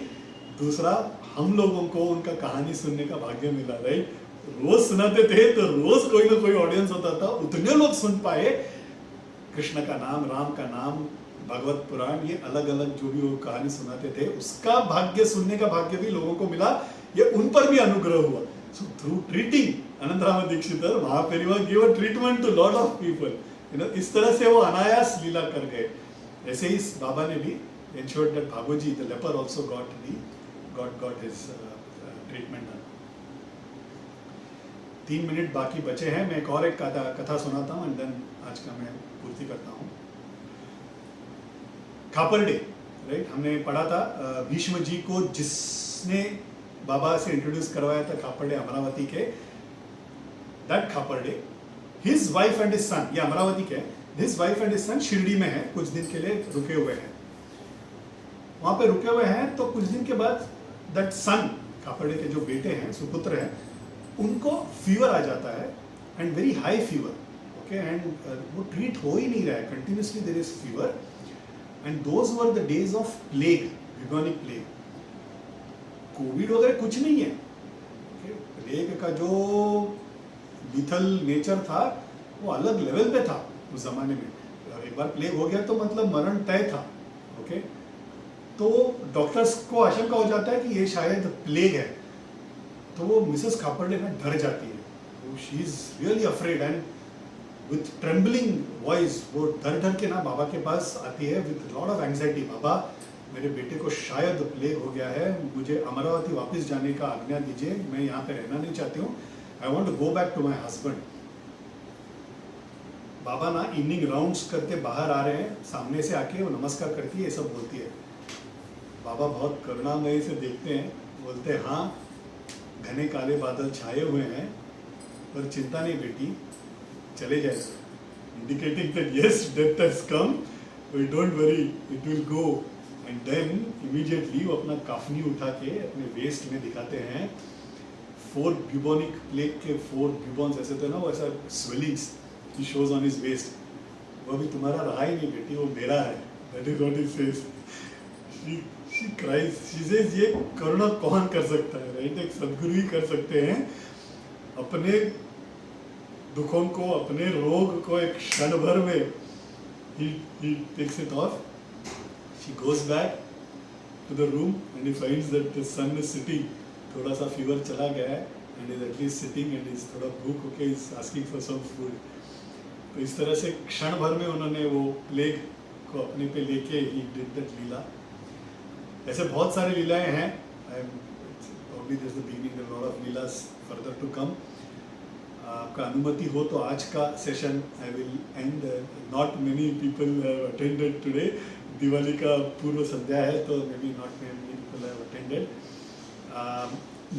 Speaker 1: दूसरा, हम लोगों को उनका कहानी सुनने का भाग्य मिला. राइट, रोज सुनाते थे तो रोज कोई ना कोई ऑडियंस होता था, उतने लोग सुन पाए. कृष्ण का नाम, राम का नाम, भगवत पुराण, ये अलग अलग जो भी वो कहानी सुनाते थे, उसका भाग्य, सुनने का भाग्य भी लोगों को मिला. ये उन पर भी अनुग्रह हुआ. So through treating Anantram Dikshitar, Mahaperiyava give a treatment to lot of people. You know, इस तरह से वो अनायास लीला कर गए. ऐसे ही इस बाबा ने भी ensured that Bhagoji, the leper, also got his treatment done. 3 minute बाकी बचे हैं. मैं एक और एक कथा सुनाता हूँ एंड देन आज का मैं पूर्ति करता हूँ. खापर डे, राइट, हमने पढ़ा था भीष्म जी को जिसने बाबा से इंट्रोड्यूस करवाया था खापर डे अमरावती के. That Khapar day, his wife and his son, ये अमरावती के, his wife and his son Shirdi में है, कुछ दिन के लिए रुके हुए हैं. वहां पे रुके हुए हैं तो कुछ दिन के बाद दैट सन, खापर डे के जो बेटे हैं, सुपुत्र हैं, उनको फीवर आ जाता है and very high fever. Okay, and वो ट्रीट हो ही नहीं रहा है, continuously there is fever. And those were the days of plague, bubonic plague. COVID वगैरह कुछ नहीं है. प्लेग का जो लीथल नेचर था वो अलग लेवल पे था उस जमाने में। एक बार प्लेग हो गया तो मतलब मरण तय था। ओके, तो डॉक्टर्स को आशंका हो जाता है कि ये शायद प्लेग है, तो वो मिसेस खापर्डे ना डर जाती है, she is really afraid and with trembling voice वो डर डर के ना बाबा के पास आती है विथ लॉट ऑफ एंग्जाइटी। बाबा, मेरे बेटे को शायद प्लेग हो गया है, मुझे अमरावती वापस जाने का आज्ञा दीजिए, मैं यहाँ पे रहना नहीं चाहती हूँ, I want to go back to my husband. Baba ना इवनिंग राउंड्स करके बाहर आ रहे हैं, सामने से आके वो नमस्कार करती है, ये सब बोलती है। बाबा बहुत करुणामयी से देखते हैं, बोलते हैं हाँ घने काले बादल छाए हुए हैं, पर चिंता नहीं बेटी, चले जाए, indicating that yes death has come, but don't worry it will go. And then immediately वो अपना काफनी उठा के अपने वेस्ट में दिखाते हैं 4 ब्यूबोनिक प्लेग के 4 ब्यूबॉन्स ऐसे थे ना, वो ऐसा स्वेलिंग्स ही शोज ऑन हिज वेस्ट, वो अभी तुम्हारा रहा ही नहीं बेटी, वो मेरा है, that is what he says. She cries, she says ये करुणा कौन कर सकता है, राइट, एक सदगुरु ही कर सकते हैं, अपने दुखों को, अपने रोग को एक क्षण भर में he takes it off. She goes back to the room and he finds that the son is sitting, थोड़ा सा फीवर चला गया है and is at least sitting and is थोड़ा भूख होके is asking for some food। तो इस तरह से क्षण भर में उन्होंने वो प्लेग को अपने पे लेके he did that लीला। ऐसे बहुत सारे लीलाएं हैं, probably there's the beginning of a lot of leelas further to come। आपका अनुमति हो तो आज का session I will and, not many people attended today, Diwali का पूर्व संध्या है तो may be not many people have attended.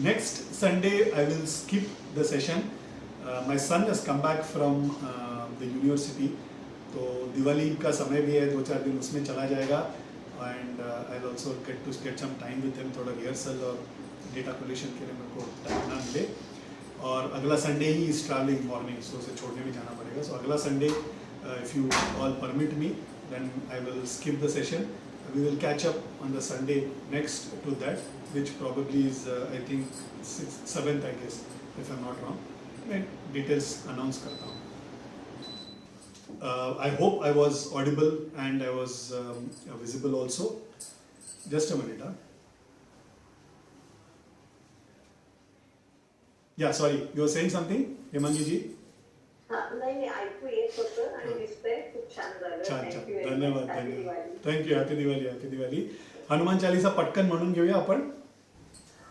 Speaker 1: Next Sunday I will skip the session, my son has come back from the university, तो दिवाली का समय भी है, 2-4 दिन उसमें चला जाएगा and I will also get some time with him, थोड़ा रिहर्सल और डेटा कोलेशन के लिए मेरे को टाइम ना मिले। और अगला Sunday he is travelling morning, so उसे छोड़ने भी जाना पड़ेगा, सो अगला Sunday if you all permit me then I will skip the session, we will catch up on the Sunday next to that which probably is I think 7th I guess if I am not wrong, मैं details announce करता हूँ। I hope I was Audible and I was visible also, just a minute. Yeah, sorry, you were saying something, Hemangi ji?
Speaker 2: नाही ऐकू येत होतं आणि दिसतंय खूप छान झालं.
Speaker 1: छान छान,
Speaker 2: Thank you very
Speaker 1: धन्यवाद
Speaker 2: much. Happy
Speaker 1: धन्यवाद,
Speaker 2: Diwali.
Speaker 1: Thank you, happy Diwali, happy Diwali. Hanuman Chalisa पटकन म्हणून घेऊया आपण,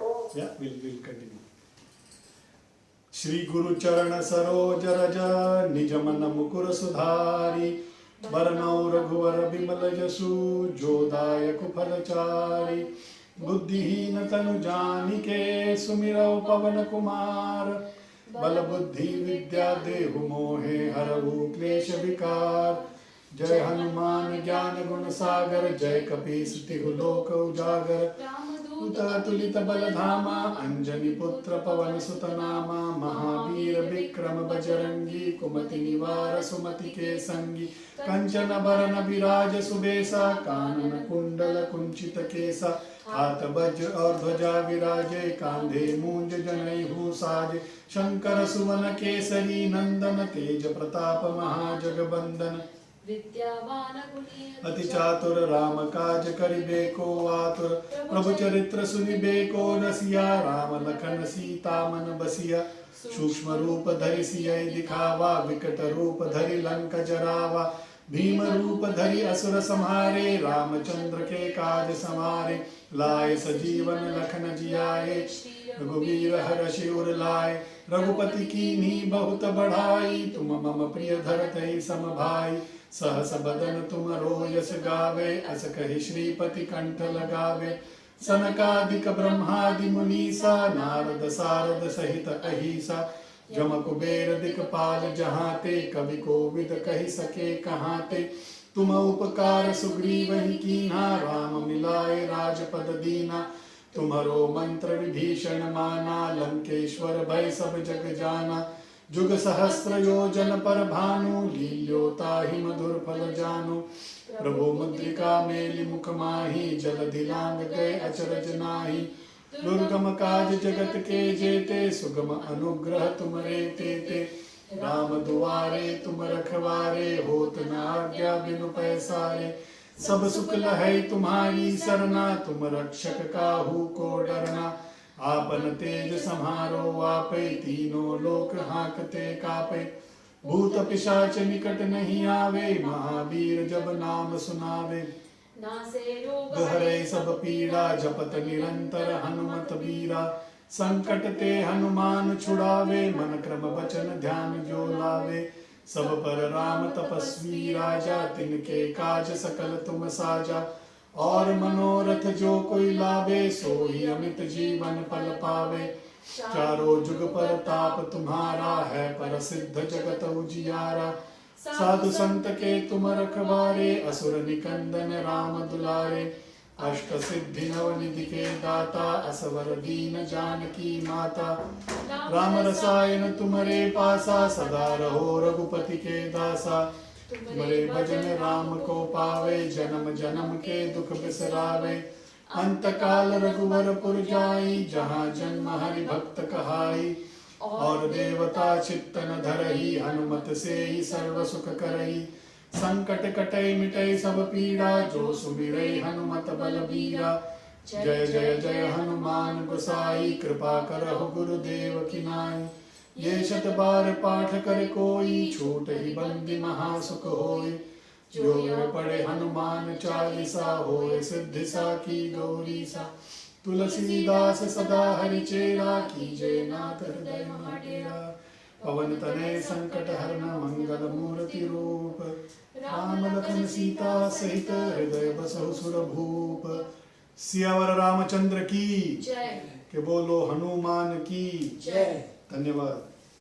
Speaker 2: हो.
Speaker 1: या विल कंटिन्यू। श्री गुरु चरण सरोज रज निज मन मुकुर सुधारी, बरनौ रघुवर बिमल जसु जो दायक फलचारी, बुद्धिहीन तनु जानिके सुमिरौ पवन कुमार, बल बुद्धि विद्या देहु मोहे हरहु क्लेश विकार। जय हनुमान ज्ञान गुण सागर, जय कपीस तिहु लोक उजागर, रामदूत अतुलित बल धामा, अंजनी पुत्र पवन सुत नामा, महावीर विक्रम बजरंगी, कुमति निवार सुमति के संगी, कंचन बरन विराज सुबेसा, कानन कुंडल कुंचित केसा, हाथ वज्र और ध्वजा विराजे, कांधे मूंज जनेऊ साजे, शंकर सुवन केसरी नंदन, तेज प्रताप महाजगबंदन,
Speaker 3: विद्यावान गुणी
Speaker 1: अति चातुर राम काज करिबे को आतुर, प्रभु चरित्र सुनिबे को रसिया, राम लखन सीता मन बसिया, सूक्ष्म रूप धरि सियहि दिखावा, विकट रूप धरि लंक जरावा, भीम रूप धरि असुर संहारे, रामचंद्र के काज संवारे, लाए सजीवन लखन जियाए, रघुवीर हर्षि उर लाए, रघुपति कीन्ही बहुत बढ़ाई, तुम मम प्रिय धरतहि सम भाई, सहस बदन तुम रोयस गावे, अस कहि श्रीपति कंठ लगावे, सनकादिक ब्रह्मादि मुनीसा, नारद सारद सहित अहिसा, जम कुबेर दिक्पाल जहाते, कवि कोविद कहि सके कहाते, तुम उपकार सुग्रीवहि कीन्हा, राम मिलाए राजपद दीना, तुम्हरो मंत्र विभीषण माना, लंकेश्वर भय सब जग जाना, जुग सहस्र योजन पर भानु, लील्यो ताहि मधुर फल जानु, प्रभु मुद्रिका मेलि मुख माहि, जलधि लांग गए अचरज नाही, दुर्गम काज जगत के जेते, सुगम अनुग्रह तुमरे तेते। राम दुआरे तुम रखवारे, होत न आज्ञा बिनु पैसारे। सब सुख लहै तुम्हारी सरना, तुम रक्षक काहू को डरना। आपन तेज सम्हारो आपै, तीनों लोक हांकते कापै। भूत पिशाच निकट नहीं आवे, महावीर जब नाम सुनावे।
Speaker 3: नासे रोग
Speaker 1: हरे सब पीड़ा, जपत निरंतर हनुमत बीरा। संकट ते हनुमान छुड़ावे, मन क्रम वचन ध्यान जो लावे। सब पर राम तपस्वी राजा, तिनके काज सकल तुम साजा। और मनोरथ जो कोई लावे, सोई अमित जीवन फल पावे। चारों जुग पर ताप तुम्हारा है, प्रसिद्ध जगत उजियारा। साधु संत के तुम रखवारे, असुर निकंदन राम दुलारे। अष्ट सिद्धि नवनिधि के दाता, असवर दीन जानकी माता। राम रसायन तुम्हारे पासा, सदा रहो रघुपति के दासा। तुम्हारे भजन राम को पावे, जन्म जन्म के दुख बिसरावे। अंत काल रघुवर पुर जाई, जहाँ जन्म हरि भक्त कहाई। और देवता चित्तन धरही, हनुमत से ही सर्व सुख करही। संकट कटै मिटै सब पीड़ा, जो सुमिरै हनुमत बलबीरा। जय जय जय हनुमान गोसाई, कृपा करहु गुरुदेव की नाई। ये शत बार पाठ कर कोई, छूट ही बंदी महासुख होय। जो ये पढ़े हनुमान चालीसा, होय सिद्धि साखी गौरीसा। तुलसीदास सदा हरिचेरा, कीजे नाथ हृदय डेरा। पवन तनय संकट हरन, मंगल मूर्ति रूप। राम लखन सीता सहित, हृदय बसहु सुर भूप। सियावर रामचंद्र की
Speaker 3: जय।
Speaker 1: के बोलो हनुमान की
Speaker 4: जय।
Speaker 1: धन्यवाद।